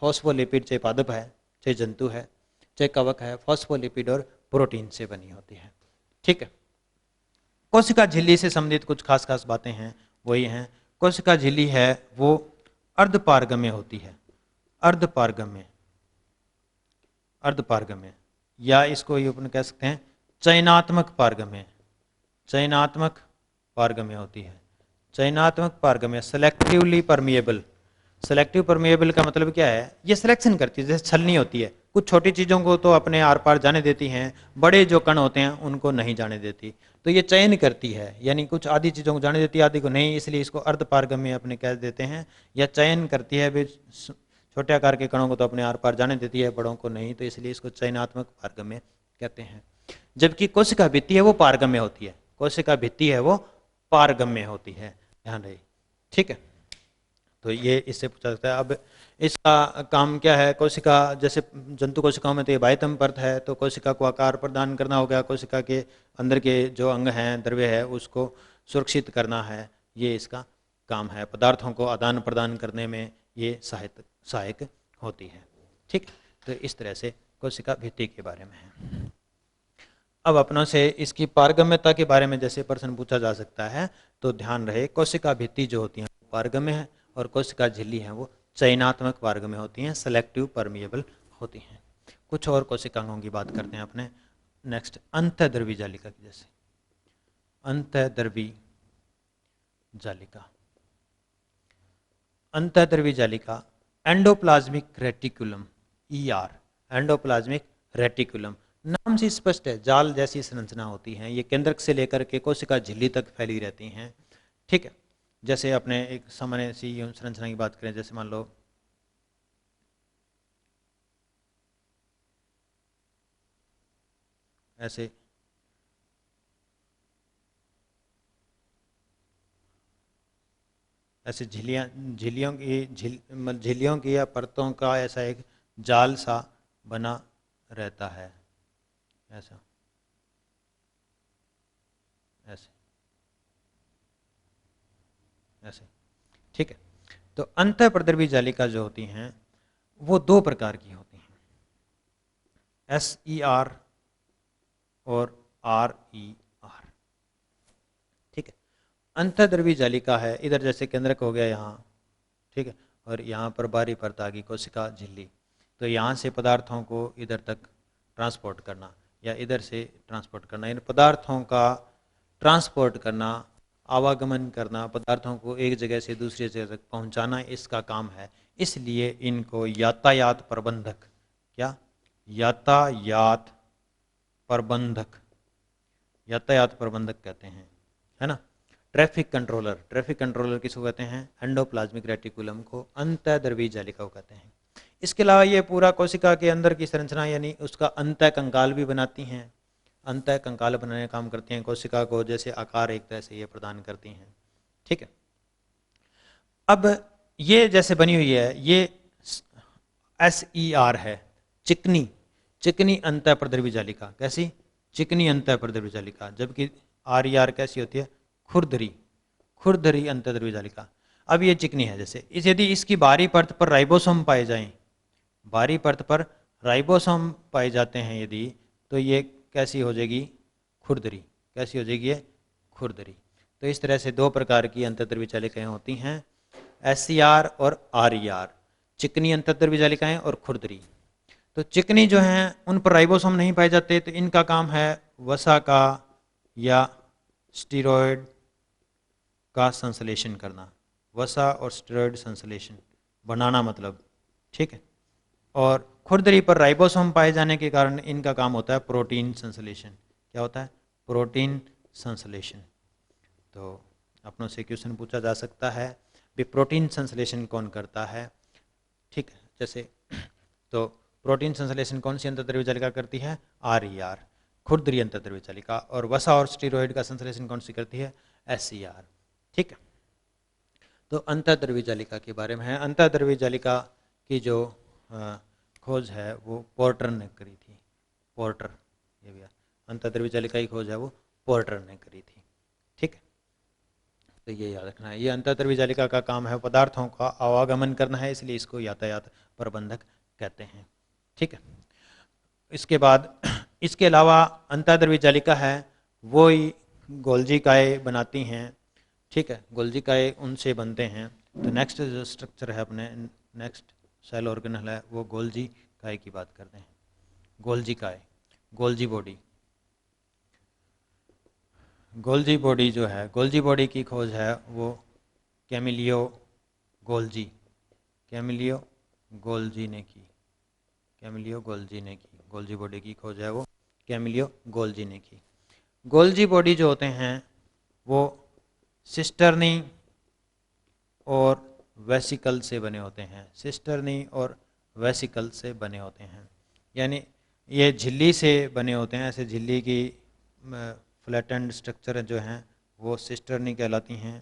फॉस्फोलिपिड, चाहे पादप है चाहे जंतु है चाहे कवक है, फॉस्फोलिपिड और प्रोटीन से बनी होती है, ठीक है। कोशिका झिल्ली से संबंधित कुछ खास खास बातें हैं, वो ये हैं, कोशिका झिल्ली है वो अर्धपारगम्य होती है, अर्धपारगम्य, या इसको ये अपन कह सकते हैं चयनात्मक पारगम्य होती है, चयनात्मक पारगम्य, सेलेक्टिवली परमिएबल। सेलेक्टिव परमिएबल का मतलब क्या है, ये सिलेक्शन करती है, जैसे छलनी होती है, कुछ छोटी चीज़ों को तो अपने आर पार जाने देती हैं, बड़े जो कण होते हैं उनको नहीं जाने देती। तो ये चयन करती है, यानी कुछ आधी चीज़ों को जाने देती है, आधी को नहीं, इसलिए इसको अर्धपारगम्य अपने कह देते हैं, या चयन करती है भी, छोटे आकार के कणों को तो अपने आर पार जाने देती है, बड़ों को नहीं, तो इसलिए इसको चयनात्मक पारगम्य कहते हैं। जबकि कोशिका भित्ति है वो पारगम्य होती है, कोशिका भित्ति है वो पारगम्य होती है, ध्यान रहे, ठीक है। तो ये इससे पूछा सकता है। अब इसका काम क्या है, कोशिका जैसे जंतु कोशिकाओं में तो ये बाह्यतम परत है, तो कोशिका को आकार प्रदान करना हो गया, कोशिका के अंदर के जो अंग हैं, द्रव्य है, उसको सुरक्षित करना है, ये इसका काम है। पदार्थों को आदान प्रदान करने में ये सहायक होती है, ठीक। तो इस तरह से कोशिका भित्ति के बारे में है। अब अपनों से इसकी पारगम्यता के बारे में जैसे प्रश्न पूछा जा सकता है, तो ध्यान रहे, कोशिका भित्ति जो होती है पारगम्य है, और कोशिका झिल्ली है वो चयनात्मक पारगम्य होती हैं, सेलेक्टिव परमिएबल होती हैं। कुछ और कोशिकांगों की बात करते हैं अपने नेक्स्ट, अंतःद्रवी जालिका की। जैसे अंतःद्रवी जालिका। अंतःद्रवी जालिका endoplasmic reticulum, ER, endoplasmic reticulum. नाम से स्पष्ट है, जाल जैसी संरचना होती है। ये केंद्रक से लेकर के कोशिका झिल्ली तक फैली रहती हैं। ठीक है, जैसे अपने एक सामान्य सी संरचना की बात करें, जैसे मान लो ऐसे ऐसे झिल्लियों की या परतों का ऐसा एक जाल सा बना रहता है, ऐसा, ऐसे ऐसे। ठीक है, तो अंतःप्रद्रवी जालिका जो होती हैं वो दो प्रकार की होती हैं, SER और RER। ठीक है, अंतःद्रवी जालिका है, इधर जैसे केंद्रक हो गया यहाँ, ठीक है, और यहाँ पर बाहरी परत आ गई कोशिका झिल्ली। तो यहाँ से पदार्थों को इधर तक ट्रांसपोर्ट करना या इधर से ट्रांसपोर्ट करना, इन पदार्थों का ट्रांसपोर्ट करना, आवागमन करना, पदार्थों को एक जगह से दूसरी जगह तक पहुँचाना, इसका काम है। इसलिए इनको यातायात प्रबंधक, क्या, यातायात प्रबंधक, यातायात प्रबंधक कहते हैं, है ना। ट्रैफिक कंट्रोलर, ट्रैफिक कंट्रोलर किसको कहते हैं, एंडोप्लाज्मिक रेटिकुलम को, अंतःद्रवी जालिका को कहते हैं। इसके अलावा ये पूरा कोशिका के अंदर की संरचना यानी उसका अंतः कंकाल भी बनाती हैं, अंतः कंकाल बनाने का काम करती हैं, कोशिका को जैसे आकार एक तरह से ये प्रदान करती हैं। ठीक है, अब ये जैसे बनी हुई है, ये SER है, चिकनी, चिकनी अंतःप्रद्रवी जालिका, कैसी, चिकनी अंतःप्रद्रवी जालिका। जबकि RER कैसी होती है, खुरदरी, खुरदरी अंतःद्रवी जालिका। अब ये चिकनी है, जैसे इस यदि इसकी बाहरी परत पर राइबोसोम पाए जाएं, बाहरी परत पर राइबोसोम पाए जाते हैं यदि, तो ये कैसी हो जाएगी, खुरदरी, कैसी हो जाएगी ये, खुरदरी। तो इस तरह से दो प्रकार की अंतःद्रवी जालिकाएं होती हैं, SER और RER, चिकनी अंतःद्रवी जालिकाएं और खुरदरी। तो चिकनी जो हैं उन पर राइबोसोम नहीं पाए जाते, तो इनका काम है वसा का या स्टीरॉयड का संश्लेषण करना, वसा और स्टेरॉयड संश्लेषण बनाना मतलब। ठीक है, और खुरदरी पर राइबोसोम पाए जाने के कारण इनका काम होता है प्रोटीन संश्लेषण। क्या होता है, प्रोटीन संश्लेषण। तो अपनों से क्वेश्चन पूछा जा सकता है भी प्रोटीन संश्लेषण कौन करता है। ठीक है, जैसे तो प्रोटीन संश्लेषण कौन सी अंतःद्रव्य जालिका करती है, RER, खुरदरी अंतःद्रव्य जालिका। और वसा और स्टीरॉयड का संश्लेषण कौन सी करती है, SER। ठीक है, तो अंतःद्रव्य जालिका के बारे में है। अंतःद्रव्य जालिका की जो खोज है वो पोर्टर ने करी थी, पोर्टर, ये भी अंतःद्रव्य जालिका की खोज है वो पोर्टर ने करी थी। ठीक है, तो ये याद रखना है, ये अंतःद्रव्य जालिका का काम है पदार्थों का आवागमन करना है, इसलिए इसको यातायात प्रबंधक कहते हैं। ठीक है, इसके बाद इसके अलावा अंतःद्रव्य जालिका है वो ही गोल्जी काय बनाती हैं। ठीक है, गोल्जी काय उनसे बनते हैं। तो नेक्स्ट जो स्ट्रक्चर है अपने, नेक्स्ट सेल ऑर्गेनल है वो गोल्जी काय की बात करते हैं। गोल्जी काय, गोल्जी बॉडी, गोल्जी बॉडी जो है, गोल्जी बॉडी की खोज है वो कैमिलियो गोल्जी, कैमिलियो गोल्जी ने की, कैमिलियो गोल्जी ने की। गोल्जी बॉडी की खोज है वो कैमिलियो गोल्जी ने की। गोल्जी बॉडी जो होते हैं वो सिस्टर्नी और वेसिकल से बने होते हैं, सिस्टर्नी और वेसिकल से बने होते हैं, यानी ये झिल्ली से बने होते हैं। ऐसे झिल्ली की फ्लैटेंड स्ट्रक्चर जो हैं वो सिस्टर्नी कहलाती हैं।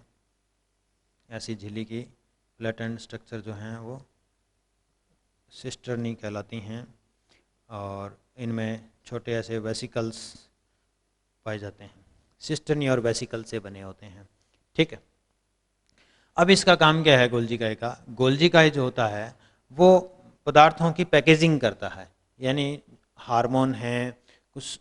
ऐसी झिल्ली की फ्लैटेंड स्ट्रक्चर जो हैं वो सिस्टर्नी कहलाती हैं, और इनमें छोटे ऐसे वेसिकल्स पाए जाते हैं, सिस्टर्नी और वेसिकल से बने होते हैं। ठीक है, अब इसका काम क्या है गोल्जी काय का, गोल्जी काय जो होता है वो पदार्थों की पैकेजिंग करता है, यानी हार्मोन हैं, कुछ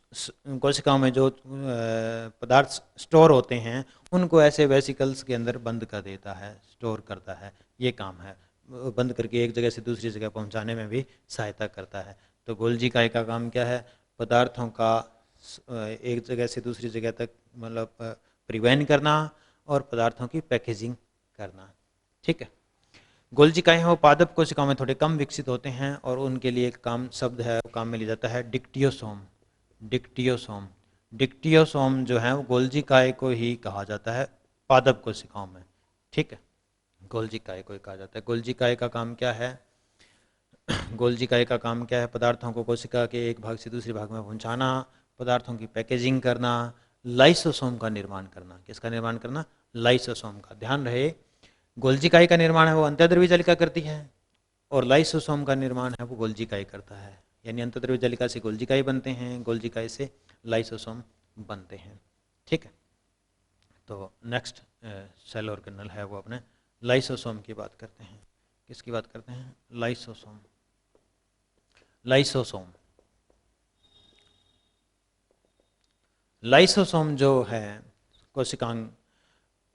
कोशिकाओं में जो पदार्थ स्टोर होते हैं उनको ऐसे वेसिकल्स के अंदर बंद कर देता है, स्टोर करता है, ये काम है। बंद करके एक जगह से दूसरी जगह पहुंचाने में भी सहायता करता है। तो गोल्जी काय का काम क्या है, पदार्थों का एक जगह से दूसरी जगह तक मतलब परिवहन करना और पदार्थों की पैकेजिंग करना। ठीक है। गोल्जी काय हैं वो पादप कोशिकाओं में थोड़े कम विकसित होते हैं और उनके लिए एक काम शब्द है, वो काम में लिया जाता है डिक्टियोसोम। डिक्टियोसोम डिक्टियोसोम जो है वो गोल्जी काय को ही कहा जाता है पादप कोशिकाओं में। ठीक है, गोल्जी काय को ही कहा जाता है। गोल्जी काय का काम क्या है? गोल्जी काय का काम क्या है? पदार्थों को कोशिका के एक भाग से दूसरे भाग में पहुंचाना, पदार्थों की पैकेजिंग करना, लाइसोसोम का निर्माण करना। किसका निर्माण करना? लाइसोसोम का। ध्यान रहे, गोल्जी काय का निर्माण है वो अंतःद्रव्य जालिका करती है और लाइसोसोम का निर्माण है वो गोल्जी काय करता है। यानी अंतःद्रव्य जालिका से गोल्जी काय बनते हैं, गोल्जी काय से लाइसोसोम बनते हैं। ठीक है, तो नेक्स्ट सेल ऑर्गेनल है वो अपने लाइसोसोम की बात करते हैं। किसकी बात करते हैं? लाइसोसोम। लाइसोसोम लाइसोसोम जो है कोशिकांग,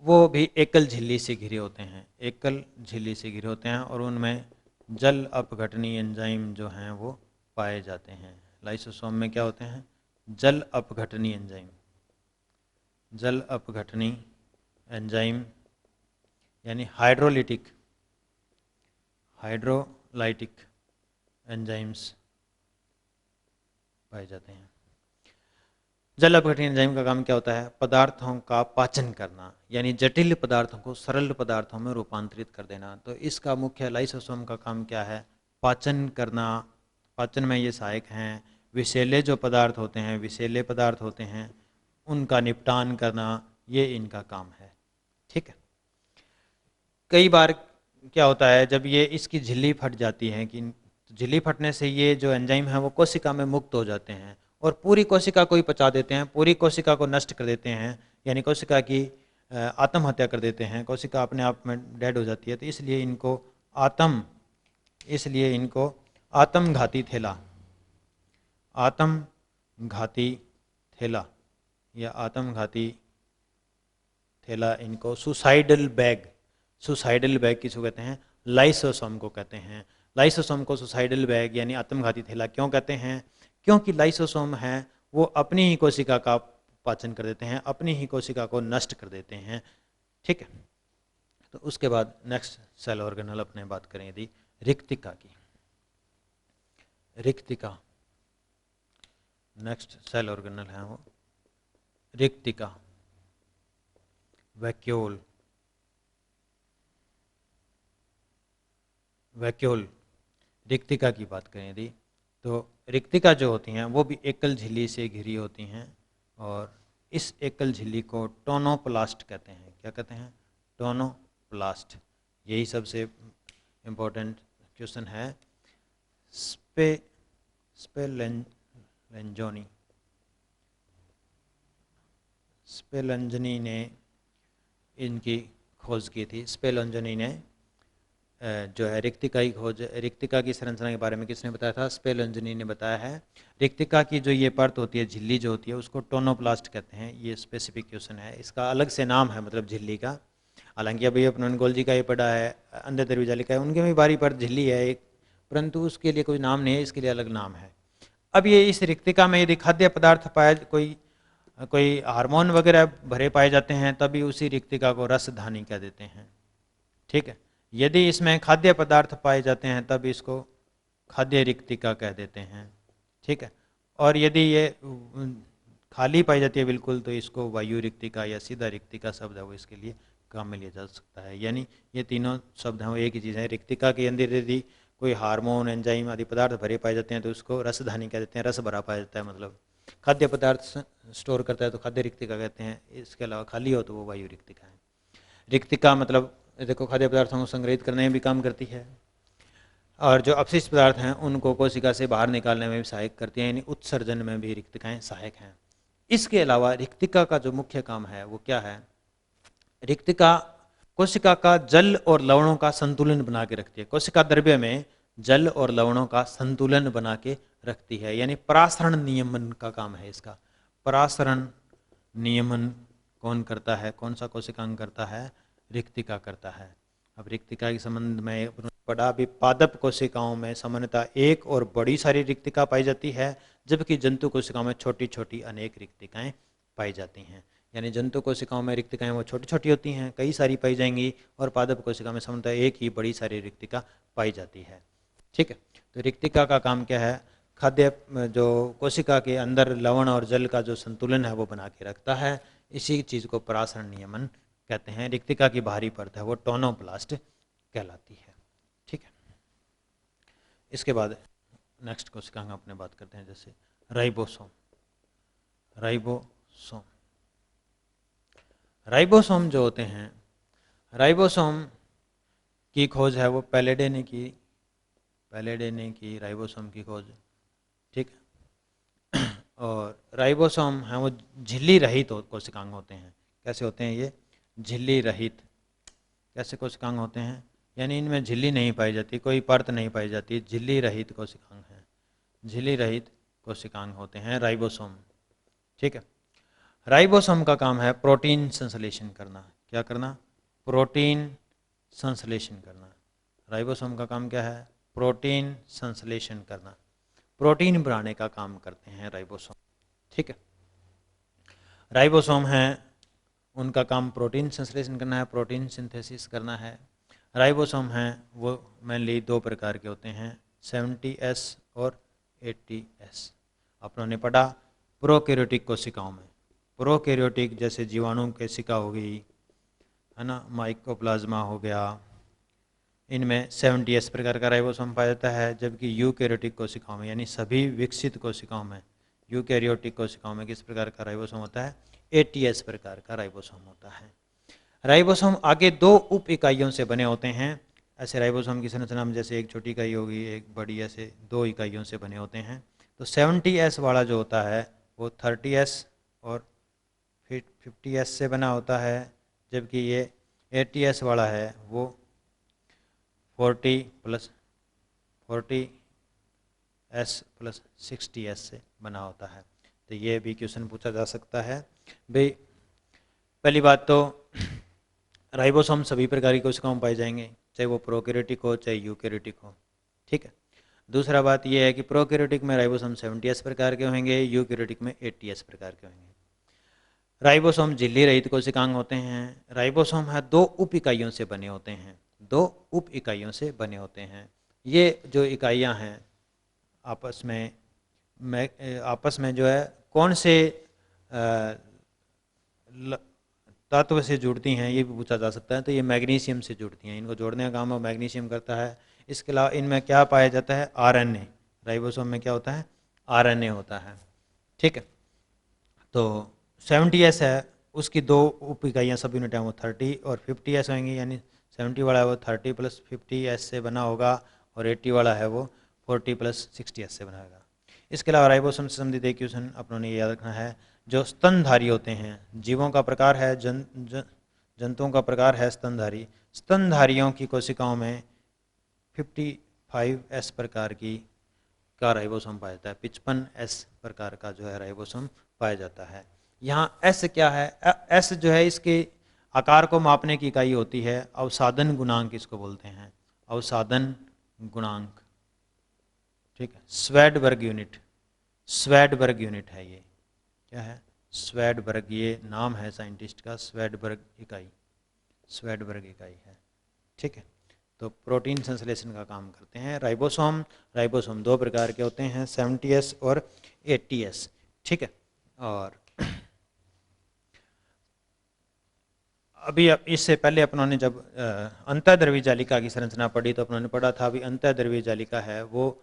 वो भी एकल झिल्ली से घिरे होते हैं। एकल झिल्ली से घिरे होते हैं और उनमें जल अपघटनी एंजाइम जो हैं वो पाए जाते हैं। लाइसोसोम में क्या होते हैं? जल अपघटनी एंजाइम। जल अपघटनी एंजाइम यानी हाइड्रोलाइटिक एंजाइम्स पाए जाते हैं। जल अपघटन एंजाइम का काम क्या होता है? पदार्थों का पाचन करना, यानी जटिल पदार्थों को सरल पदार्थों में रूपांतरित कर देना। तो इसका मुख्य लाइसोसोम का काम क्या है? पाचन करना। पाचन में ये सहायक हैं। विषैले जो पदार्थ होते हैं, विषैले पदार्थ होते हैं, उनका निपटान करना, ये इनका काम है। ठीक है। कई बार क्या होता है, जब ये इसकी झिल्ली फट जाती है, कि झिल्ली फटने से ये जो एंजाइम है वो कोशिका में मुक्त हो जाते हैं और पूरी कोशिका को ही पचा देते हैं, पूरी कोशिका को नष्ट कर देते हैं, यानी कोशिका की आत्महत्या कर देते हैं। कोशिका अपने आप में डेड हो जाती है। तो इसलिए इनको आत्मघाती थैला इनको सुसाइडल बैग किसको कहते हैं? लाइसोसोम को कहते हैं। लाइसोसोम को सुसाइडल बैग यानी आत्मघाती थैला क्यों कहते हैं? क्योंकि लाइसोसोम है वो अपनी ही कोशिका का पाचन कर देते हैं, अपनी ही कोशिका को नष्ट कर देते हैं। ठीक है। तो उसके बाद नेक्स्ट सेल ऑर्गेनल अपने बात करें यदि रिक्तिका की। रिक्तिका नेक्स्ट सेल ऑर्गेनल है वो रिक्तिका। वैक्यूल रिक्तिका की बात करें यदि, तो रिक्तिका जो होती हैं वो भी एकल झिल्ली से घिरी होती हैं और इस एकल झिल्ली को टोनोप्लास्ट कहते हैं। क्या कहते हैं? टोनोप्लास्ट। यही सबसे इम्पोर्टेंट क्वेश्चन है। स्पेलंजनी ने इनकी खोज की थी। स्पेलंजनी ने जो है रिक्तिका की संरचना के बारे में किसने बताया था? स्पेलंजनी ने बताया है। रिक्तिका की जो ये परत होती है, झिल्ली जो होती है, उसको टोनोप्लास्ट कहते हैं। ये स्पेसिफिक क्वेश्चन है, इसका अलग से नाम है मतलब झिल्ली का। हालांकि अभी अपने गोल्जी का ही पढ़ा है, अंतःद्रव्य जालिका है, उनके भी बारी पर झिल्ली है एक, परंतु उसके लिए कोई नाम नहीं है, इसके लिए अलग नाम है। अब ये इस रिक्तिका में यदि खाद्य पदार्थ पाया, कोई हार्मोन वगैरह भरे पाए जाते हैं, तभी उसी रिक्तिका को रसधानी कह देते हैं। ठीक है। यदि इसमें खाद्य पदार्थ पाए जाते हैं तब इसको खाद्य रिक्तिका कह देते हैं। ठीक है। और यदि ये खाली पाई जाती है बिल्कुल, तो इसको वायु रिक्तिका या सीधा रिक्तिका शब्द है वो इसके लिए काम में लिया जा सकता है। यानी ये तीनों शब्द हैं वो एक ही चीज़ है। रिक्तिका के अंदर यदि कोई हार्मोन एंजाइम आदि पदार्थ भरे पाए जाते हैं तो उसको रसधानी कह देते हैं। रस भरा पाया जाता है, मतलब खाद्य पदार्थ स्टोर करता है तो खाद्य रिक्तिका कहते हैं। इसके अलावा खाली हो तो वो वायु रिक्तिका है। रिक्तिका मतलब देखो खाद्य पदार्थों को संग्रहित करने में भी काम करती है और जो अपशिष्ट पदार्थ हैं उनको कोशिका से बाहर निकालने में भी सहायक करती हैं, यानी उत्सर्जन में भी रिक्तिकाएं सहायक हैं। इसके अलावा रिक्तिका का जो मुख्य काम है वो क्या है? रिक्तिका कोशिका का जल और लवणों का संतुलन बना के रखती है। कोशिका द्रव्य में जल और लवणों का संतुलन बना के रखती है, यानी परासरण नियमन का काम है इसका। परासरण नियमन कौन करता है? कौन सा कोशिकांग करता है? रिक्तिका करता है। अब रिक्तिका के संबंध में पढ़ा भी, पादप कोशिकाओं में सामान्यतः एक और बड़ी सारी रिक्तिका पाई जाती है, जबकि जंतु कोशिकाओं में छोटी छोटी अनेक रिक्तिकाएं पाई जाती हैं। यानी जंतु कोशिकाओं में रिक्तिकाएं वो छोटी छोटी होती हैं, कई सारी पाई जाएंगी, और पादप कोशिका में सामान्यतः एक ही बड़ी सारी रिक्तिका पाई जाती है। ठीक है, तो रिक्तिका का काम क्या है, खाद्य जो कोशिका के अंदर लवण और जल का जो संतुलन है वो बना के रखता है। इसी चीज़ को परासरण नियमन कहते हैं। रिक्तिका की बाहरी परत है वो टोनोप्लास्ट कहलाती है। ठीक है, इसके बाद नेक्स्ट कोशिका हम अपने बात करते हैं, जैसे राइबोसोम। राइबोसोम राइबोसोम जो होते हैं, राइबोसोम की खोज है वो पैलेडे ने की राइबोसोम की खोज। ठीक है, और राइबोसोम हैं वो झिल्ली रहित कोशिकांग होते हैं। कैसे होते हैं ये झिल्ली रहित? कैसे कोशिकांग होते हैं, यानी इनमें झिल्ली नहीं पाई जाती, कोई परत नहीं पाई जाती, झिल्ली रहित कोशिकांग हैं, झिल्ली रहित कोशिकांग होते हैं राइबोसोम। ठीक है, राइबोसोम का काम है प्रोटीन संश्लेषण करना। क्या करना? प्रोटीन संश्लेषण करना। राइबोसोम का काम क्या है? प्रोटीन संश्लेषण करना, प्रोटीन बनाने का काम करते हैं राइबोसोम। ठीक है, राइबोसोम हैं उनका काम प्रोटीन संश्लेषण करना है, प्रोटीन सिंथेसिस करना है। राइबोसोम हैं वो मेनली दो प्रकार के होते हैं, 70S और 80S। अपनों ने पढ़ा प्रोकैरियोटिक कोशिकाओं में, प्रोकैरियोटिक जैसे जीवाणु कोशिका हो गई है ना, माइकोप्लाज्मा हो गया, इनमें 70S प्रकार का राइबोसोम पाया जाता है। जबकि यूकैरियोटिक कोशिकाओं में, यानी सभी विकसित कोशिकाओं में, यूकैरियोटिक कोशिकाओं में किस प्रकार का राइबोसोम होता है? 80S प्रकार का राइबोसोम होता है। राइबोसोम आगे दो उप इकाइयों से बने होते हैं। ऐसे राइबोसोम की संरचना में जैसे एक छोटी इकाई होगी, एक बड़ी, ऐसे दो इकाइयों से बने होते हैं। तो 70S वाला जो होता है वो 30S और 50S से बना होता है, जबकि ये 80S वाला है वो 40S प्लस 60S से बना होता है। तो ये भी क्वेश्चन पूछा जा सकता है। भाई पहली बात तो राइबोसोम सभी प्रकार की कोशिकाओं में पाए जाएंगे, चाहे वो प्रोकैरियोटिक हो चाहे यूकैरियोटिक हो। ठीक है, दूसरा बात यह है कि प्रोकैरियोटिक में राइबोसोम 70S प्रकार के होंगे, यूकैरियोटिक में 80S प्रकार के होंगे। राइबोसोम झिल्ली रहित कोशिकांग होते हैं। राइबोसोम है दो उप इकाइयों से बने होते हैं, दो उप इकाइयों से बने होते हैं। ये जो इकाइयां हैं आपस में जो है कौन से तत्व से जुड़ती हैं ये भी पूछा जा सकता है। तो ये मैग्नीशियम से जुड़ती हैं, इनको जोड़ने का काम मैग्नीशियम करता है। इसके अलावा इनमें क्या पाया जाता है? RNA। राइबोसोम में क्या होता है? RNA होता है। ठीक है, तो 70S है उसकी दो उप इकाइयाँ सब यूनिट हैं वो 30 और 50S होंगी, यानी 70 वाला है वो 30 प्लस 50S से बना होगा, और 80 वाला है वो 40 प्लस 60S से बना होगा। इसके अलावा राइबोसोम से संबंधित एक क्वेश्चन अपनों ने याद रखना है, जो स्तनधारी होते हैं, जीवों का प्रकार है, जंतुओं का प्रकार है स्तनधारी। स्तनधारियों की कोशिकाओं में 55S प्रकार का राइबोसोम पाया जाता है, 55S प्रकार का जो है राइबोसोम पाया जाता है। यहाँ S क्या है? S जो है इसके आकार को मापने की इकाई होती है, अवसादन गुणांक इसको बोलते हैं, अवसादन गुणांक। ठीक है, स्वेडबर्ग यूनिट, स्वेडबर्ग यूनिट है ये। क्या है? स्वेडबर्ग, ये नाम है साइंटिस्ट का, स्वेडबर्ग इकाई, स्वेडबर्ग इकाई है। ठीक है, तो प्रोटीन संश्लेषण का काम करते हैं राइबोसोम। राइबोसोम दो प्रकार के होते हैं, 70S और 80S। ठीक है, और अभी इससे पहले अपनों ने जब अंतःद्रव्य जालिका की संरचना पढ़ी तो अपनों ने पढ़ा था अभी अंतःद्रव्य जालिका है वो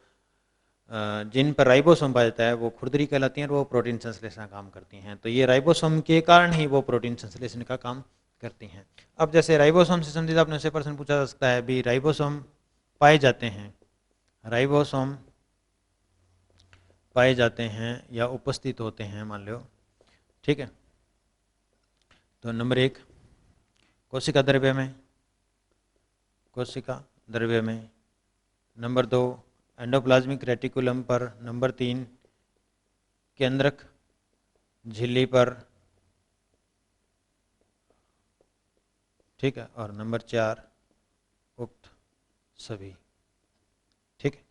जिन पर राइबोसोम पाया जाता है वो खुरदरी कहलाती हैं और वो प्रोटीन संश्लेषण का काम करती हैं। तो ये राइबोसोम के कारण ही वो प्रोटीन संश्लेषण का काम करती हैं। अब जैसे राइबोसोम से संबंधित आपने से प्रश्न पूछा जा सकता है, भी राइबोसोम पाए जाते हैं, राइबोसोम पाए जाते हैं या उपस्थित होते हैं मान लो। ठीक है, तो नंबर 1 कोशिका द्रव्य में, कोशिका द्रव्य में। नंबर 2 एंडोप्लाज्मिक रेटिकुलम पर। नंबर 3 केंद्रक झिल्ली पर। ठीक है, और नंबर 4 उक्त सभी। ठीक है,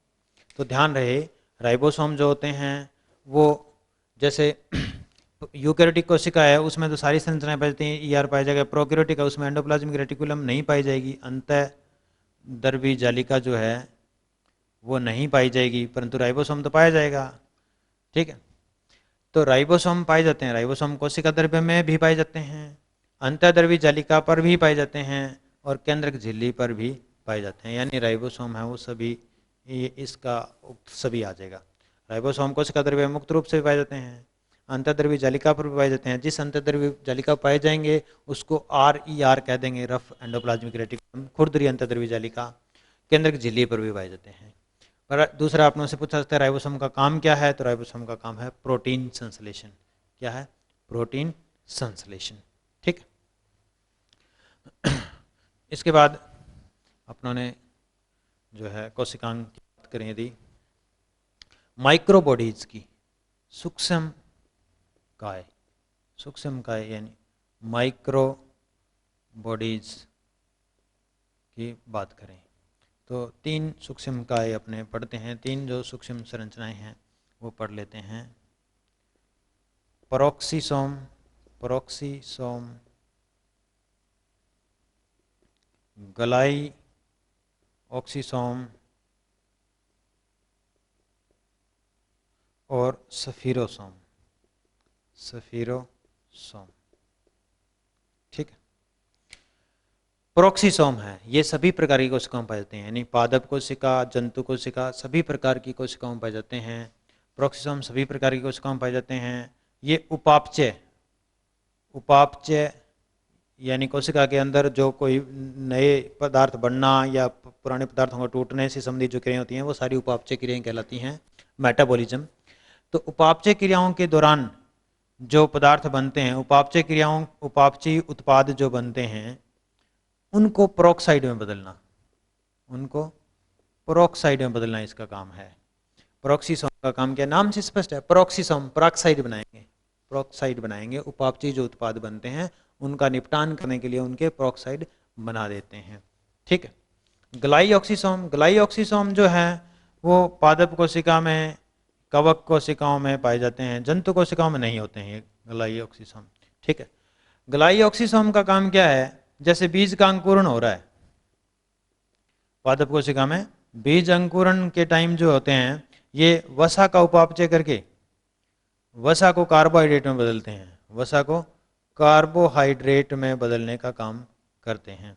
तो ध्यान रहे राइबोसोम जो होते हैं वो जैसे यूकैरियोटिक कोशिका है उसमें तो सारी संरचनाएं पाई जाती हैं, ईआर पाया जाएगा। प्रोकैरियोटिक है उसमें एंडोप्लाज्मिक रेटिकुलम नहीं पाई जाएगी, अंतःद्रवी जालिका जो है वो नहीं पाई जाएगी, परंतु राइबोसोम तो पाया जाएगा। ठीक है, तो राइबोसोम पाए जाते हैं, राइबोसोम कोशिका द्रव्य में भी पाए जाते हैं, अंतःद्रवी जालिका पर भी पाए जाते हैं और केंद्रक झिल्ली पर भी पाए जाते हैं। यानी राइबोसोम है वो सभी, इसका उक्त सभी आ जाएगा। राइबोसोम कोशिका द्रव्य मुक्त रूप से पाए जाते हैं, अंतःद्रवी जालिका पर भी पाए जाते हैं। जिस अंतःद्रवी जालिका पाए जाएंगे उसको RER कह देंगे, रफ एंडोप्लाज्मिक रेटिकुलम, खुरदरी अंतःद्रवी जालिका। केंद्रक झिल्ली पर भी पाए जाते हैं। और दूसरा आपने से पूछा सकता है राइबोसोम का काम क्या है, तो राइबोसोम का काम है प्रोटीन संश्लेषण। क्या है? प्रोटीन संश्लेषण। ठीक। इसके बाद अपनों ने जो है कोशिकांग की बात करें यदि माइक्रोबॉडीज की, सूक्ष्म काय, सूक्ष्म काय यानी माइक्रो बॉडीज की बात करें तो 3 सूक्ष्म काय अपने पढ़ते हैं। 3 जो सूक्ष्म संरचनाएं हैं वो पढ़ लेते हैं। पेरोक्सिसोम, पेरोक्सिसोम, गलाई ऑक्सीसोम और सफीरोसोम, सफीरोसोम। ठीक है, पेरोक्सिसोम है ये सभी प्रकार की कोशिकाओं पाए जाते हैं, यानी पादप कोशिका, जंतु कोशिका, सभी प्रकार की कोशिकाओं पाए जाते हैं। पेरोक्सिसोम सभी प्रकार की कोशिकाओं पाए जाते हैं। ये उपापचय, उपापचय यानी कोशिका के अंदर जो कोई नए पदार्थ बनना या पुराने पदार्थों को टूटने से संबंधित जो क्रियाएं होती हैं वो सारी उपापचय क्रियाएं कहलाती हैं, मेटाबॉलिज्म। तो उपापचय क्रियाओं के दौरान जो पदार्थ बनते हैं, उपापचय क्रियाओं, उपापचयी उत्पाद जो बनते हैं उनको पेरोक्साइड में बदलना, उनको पेरोक्साइड में बदलना इसका काम है। पेरोक्सिसोम का काम क्या, नाम से स्पष्ट है, पेरोक्सिसोम पेरोक्साइड बनाएंगे, पेरोक्साइड बनाएंगे, उपापचयी जो उत्पाद बनते हैं उनका निपटान करने के लिए उनके पेरोक्साइड बना देते हैं। ठीक है, ग्लाइऑक्सीसोम, ग्लाइऑक्सीसोम जो है वो पादप कोशिका में, कवक कोशिकाओं में पाए जाते हैं, जंतु कोशिकाओं में नहीं होते हैं ये ग्लाइऑक्सीसोम। ठीक है, ग्लाइऑक्सीसोम का काम क्या है, जैसे बीज का अंकुरण हो रहा है पादप कोशिका में, बीज अंकुरण के टाइम जो होते हैं ये वसा का उपापचय करके वसा को कार्बोहाइड्रेट में बदलते हैं, वसा को कार्बोहाइड्रेट में बदलने का काम करते हैं।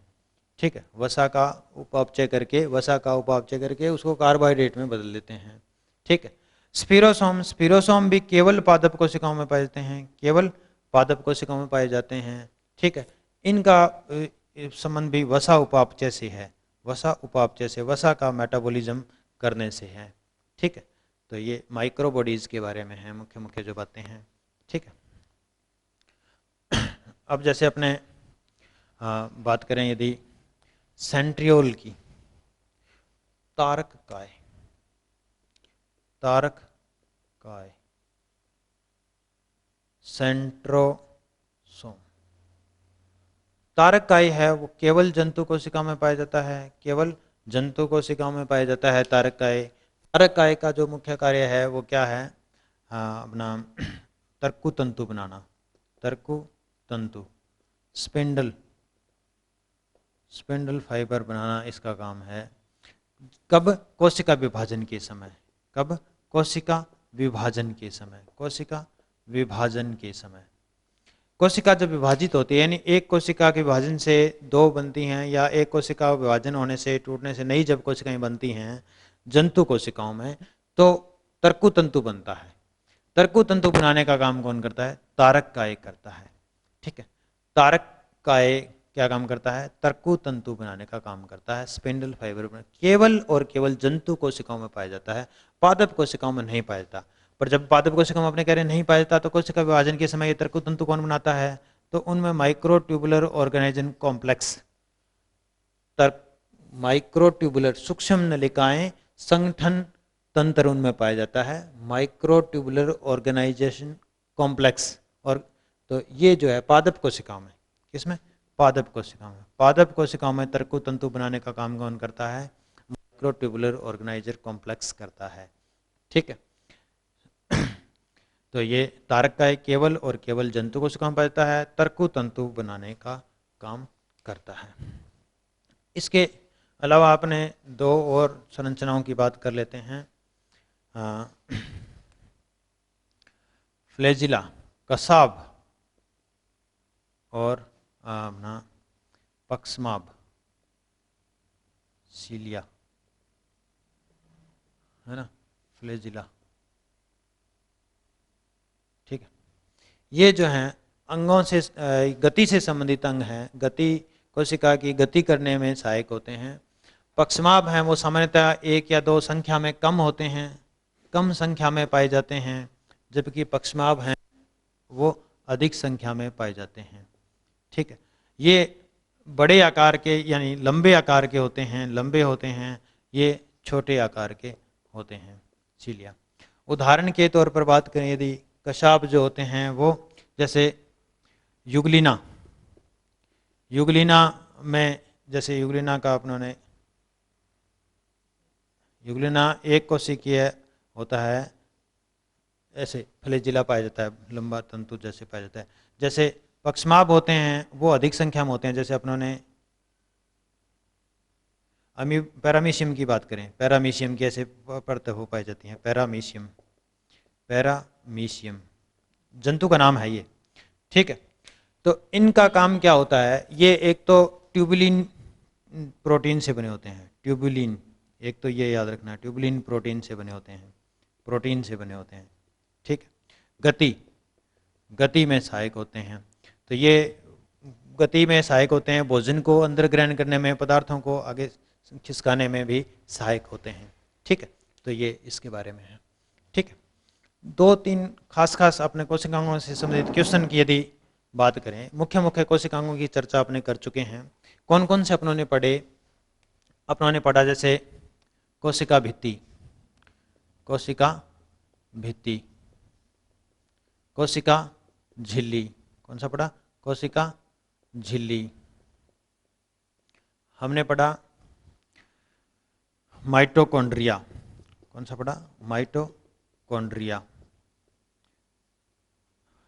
ठीक है, वसा का उपापचय करके, वसा का उपापचय करके उसको कार्बोहाइड्रेट में बदल देते हैं। ठीक है, स्पिरोसोम, स्पिरोसोम भी केवल पादप कोशिकाओं में पाए जाते हैं, केवल पादप कोशिकाओं में पाए जाते हैं। ठीक है, इनका संबंध भी वसा उपापचय से है, वसा उपापचय से, वसा का मेटाबॉलिज्म करने से है। ठीक है, तो ये माइक्रोबॉडीज के बारे में है मुख्य मुख्य जो बातें हैं। ठीक है, अब जैसे अपने बात करें यदि सेंट्रियोल की, तारक काय, तारक काय, सेंट्रोसोम। तारक काय है वो केवल जंतु कोशिका में पाया जाता है, केवल जंतु कोशिकाओं में पाया जाता है तारक काय। तारक काय का जो मुख्य कार्य है वो क्या है, अपना तर्कु तंतु बनाना, तर्कु तंतु, स्पिंडल, स्पिंडल फाइबर बनाना इसका काम है। कब, कोशिका विभाजन के समय, कब, कोशिका विभाजन के समय, कोशिका विभाजन के समय। कोशिका जब विभाजित होती है, यानी एक कोशिका के विभाजन से 2 बनती हैं या एक कोशिका विभाजन होने से, टूटने से नई जब कोशिकाएं बनती हैं जंतु कोशिकाओं में, तो तर्कु तंतु बनता है। तर्कु तंतु बनाने का काम कौन करता है, तारक काय करता है। ठीक है, तारक काय क्या काम करता है, तर्कु तंतु बनाने का काम करता है, स्पिंडल फाइबर बना, केवल और केवल जंतु कोशिकाओं में पाया जाता है, पादप कोशिकाओं में नहीं पाया जाता। पर जब पादप कोशिकाओं में अपने कह रहे नहीं पाया जाता तो कोशिका विभाजन के समय ये तर्कु तंतु कौन बनाता है, तो उनमें माइक्रोट्यूबुलर ऑर्गेनाइजन कॉम्प्लेक्स, माइक्रोट्यूबुलर सूक्ष्म नलिकाएं संगठन तंत्र उनमें पाया जाता है, माइक्रोट्यूबुलर ऑर्गेनाइजेशन कॉम्प्लेक्स। और तो ये जो है पादप कोशिकाओं में, किसमें, पादप कोशिकाओं में, पादप कोशिकाओं में तर्कु तंतु बनाने का काम कौन करता है, माइक्रोट्यूबुलर ऑर्गेनाइजर कॉम्प्लेक्स करता है। ठीक है, तो ये तारक का एक केवल और केवल जंतु कोशिका में पाया जाता है, तर्कु तंतु बनाने का काम करता है। इसके अलावा आपने दो और संरचनाओं की बात कर लेते हैं। फ्लैजिला कसाब और अपना पक्ष्माभ सीलिया, है ना, फ्लैजिला। ठीक है, ये जो हैं अंगों से गति से संबंधित अंग हैं, गति कोशिका की गति करने में सहायक होते हैं। पक्ष्माभ हैं वो सामान्यतः 1 या 2 संख्या में कम होते हैं, कम संख्या में पाए जाते हैं, जबकि पक्ष्माभ हैं वो अधिक संख्या में पाए जाते हैं। ठीक है, ये बड़े आकार के यानी लंबे आकार के होते हैं, लंबे होते हैं, ये छोटे आकार के होते हैं सीलिया। उदाहरण के तौर पर बात करें यदि कशाब जो होते हैं वो जैसे युगलिना, युगलिना में जैसे युगलिना का अपनों युगलिना एक कोशिकीय होता है, ऐसे फ्लैजिला पाया जाता है, लंबा तंतु जैसे पाया जाता है। जैसे पक्ष्माभ होते हैं वो अधिक संख्या में होते हैं, जैसे अपनों पैरामीशियम की बात करें, पैरामीशियम की ऐसे परत हो पाई जाती हैं, पैरामीशियम, पैरामीशियम जंतु का नाम है ये। ठीक है, तो इनका काम क्या होता है, ये एक तो ट्यूबुलिन प्रोटीन से बने होते हैं, ट्यूबुलिन, एक तो ये याद रखना, ट्यूबुलिन प्रोटीन से बने होते हैं, प्रोटीन से बने होते हैं। ठीक है, गति में सहायक होते हैं, तो ये गति में सहायक होते हैं, भोजन को अंदर ग्रहण करने में, पदार्थों को आगे खिसकाने में भी सहायक होते हैं। ठीक है, तो ये इसके बारे में है। ठीक है, 2-3 खास अपने कोशिकांगों से संबंधित क्वेश्चन की यदि बात करें, मुख्य कोशिकांगों की चर्चा अपने कर चुके हैं। कौन कौन से अपनों ने पढ़े, अपनों ने पढ़ा जैसे कोशिका भित्ति, कोशिका भित्ति, कोशिका झिल्ली, कौन सा पढ़ा, कोशिका झिल्ली। हमने पढ़ा माइटोकॉन्ड्रिया, कौन सा पढ़ा, माइटोकॉन्ड्रिया,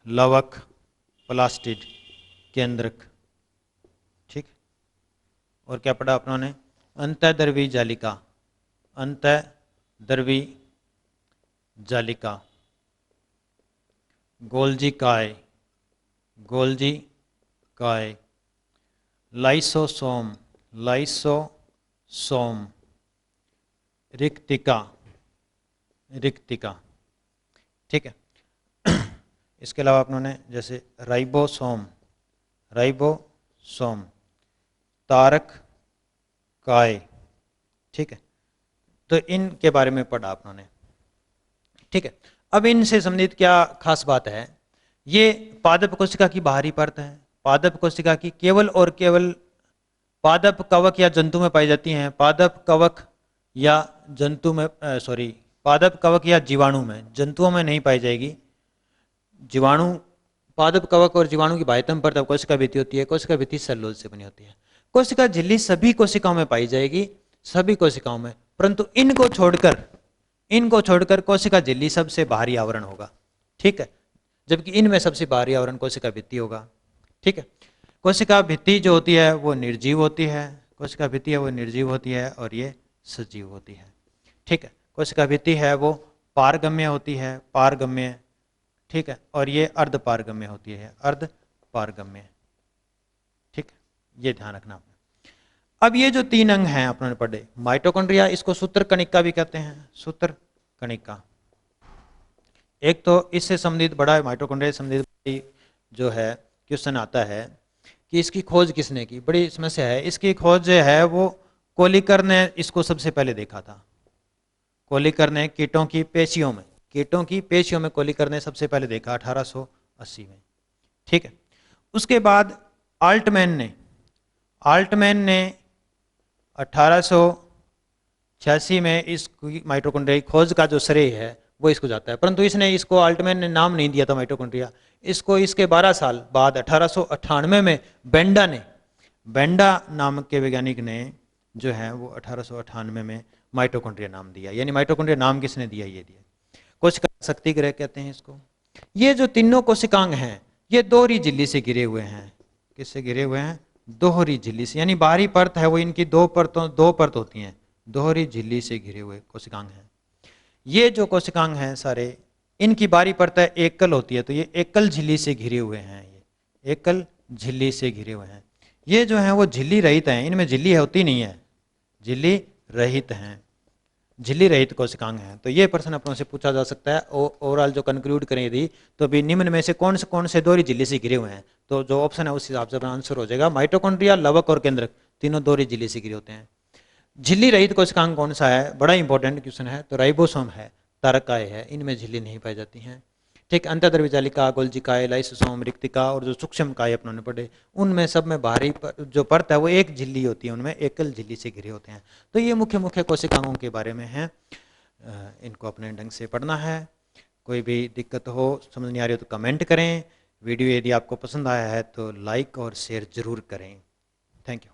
लवक, प्लास्टिड, केंद्रक। ठीक, और क्या पढ़ा अपनों ने, अंतःद्रवी जालिका, अंतःद्रवी जालिका, गोल्जी काय, गोल्जी काय, लाइसोसोम, लाइसोसोम, रिक्तिका, रिक्तिका। ठीक है, इसके अलावा अपनों ने जैसे राइबोसोम, राइबोसोम, तारक काय। ठीक है, तो इनके बारे में पढ़ा अपनों ने। ठीक है, अब इनसे संबंधित क्या खास बात है, ये पादप कोशिका की बाहरी परत है, पादप कोशिका की केवल और केवल पादप कवक या जंतु में पाई जाती हैं, पादप कवक या जंतु में पादप कवक या जीवाणु में, जंतुओं में नहीं पाई जाएगी। जीवाणु, पादप कवक और जीवाणु की बाह्यतम परत कोशिका भित्ति होती है, कोशिका भित्ति सेलुलोज से बनी होती है। कोशिका झिल्ली सभी कोशिकाओं में पाई जाएगी, सभी कोशिकाओं में, परंतु इनको छोड़कर कोशिका झिल्ली सबसे बाहरी आवरण होगा। ठीक है, जबकि इनमें सबसे बाहरी आवरण कोशिका भित्ति होगा। ठीक है, कोशिका भित्ति जो होती है वो निर्जीव होती है, कोशिका भित्ति है वो निर्जीव होती है और ये सजीव होती है। ठीक है, कोशिका भित्ति है वो पारगम्य होती है, पारगम्य। ठीक है, और ये अर्ध पारगम्य होती है, अर्ध पारगम्य। ठीक, ये ध्यान रखना आपने। अब ये जो 3 अंग हैं आपने पढ़े, माइटोकॉन्ड्रिया, इसको सूत्र कणिका भी कहते हैं, सूत्र कणिका। एक तो इससे संबंधित बड़ा माइटोकॉन्ड्रिया से संबंधित जो है क्वेश्चन आता है कि इसकी खोज किसने की, बड़ी समस्या है। इसकी खोज जो है वो कोलिकर ने इसको सबसे पहले देखा था। कोलिकर ने कीटों की पेशियों में कोलिकर ने सबसे पहले देखा 1880 में। ठीक है, उसके बाद आल्टमैन ने 1886 में इस माइटोकॉन्ड्रिया की खोज का जो श्रेय है वो इसको जाता है, परंतु इसको आल्टमैन ने नाम नहीं दिया था माइटोकॉन्ड्रिया। इसको इसके 12 साल बाद 1898 में बेंडा नामक के वैज्ञानिक ने जो है वो 1898 में माइटोकॉन्ड्रिया नाम दिया। यानी माइटोकॉन्ड्रिया नाम किसने दिया, ये दिया। कोशिका शक्ति ग्रह कहते हैं इसको, ये जो तीनों कोशिकांग हैं ये दोहरी झिल्ली से घिरे हुए हैं। किससे घिरे हुए हैं? दोहरी झिल्ली से, यानी बाहरी परत है वो इनकी दो परत होती हैं, दोहरी झिल्ली से घिरे हुए कोशिकांग हैं। ये जो कोशिकांग हैं सारे, इनकी बाहरी परत एकल होती है, तो ये एकल झिल्ली से घिरे हुए हैं, ये एकल झिल्ली से घिरे हुए हैं। ये जो है वो झिल्ली रहित हैं, इनमें झिल्ली होती नहीं है, झिल्ली रहित हैं, झिल्ली रहित कोशिकांग हैं। तो ये प्रश्न अपनों से पूछा जा सकता है। ओवरऑल जो कंक्लूड करें यदि, तो अभी निम्न में से कौन से दोहरी झिल्ली से घिरे हुए हैं, तो जो ऑप्शन है उस हिसाब से अपना आंसर हो जाएगा। माइटोकॉन्ड्रिया, लवक और केंद्रक तीनों दोहरी झिल्ली से घिरे होते हैं। झिल्ली रहित कोशिकांग कौन सा है? बड़ा इंपॉर्टेंट क्वेश्चन है। तो राइबोसोम है, तारकाएं है, इनमें झिल्ली नहीं पाई जाती हैं। ठीक, अंतःद्रव्य जालिका, गोल्जिकाएं, लाइसोसोम, रिक्तिका और जो सूक्ष्म काय अपनों ने पढ़े, उनमें सब में बाहरी जो परत है वो एक झिल्ली होती है, उनमें एकल झिल्ली से घिरे होते हैं। तो ये मुख्य मुख्य कोशिकांगों के बारे में है, इनको अपने ढंग से पढ़ना है। कोई भी दिक्कत हो, समझ नहीं आ रही हो तो कमेंट करें। वीडियो यदि आपको पसंद आया है तो लाइक और शेयर जरूर करें। Thank you.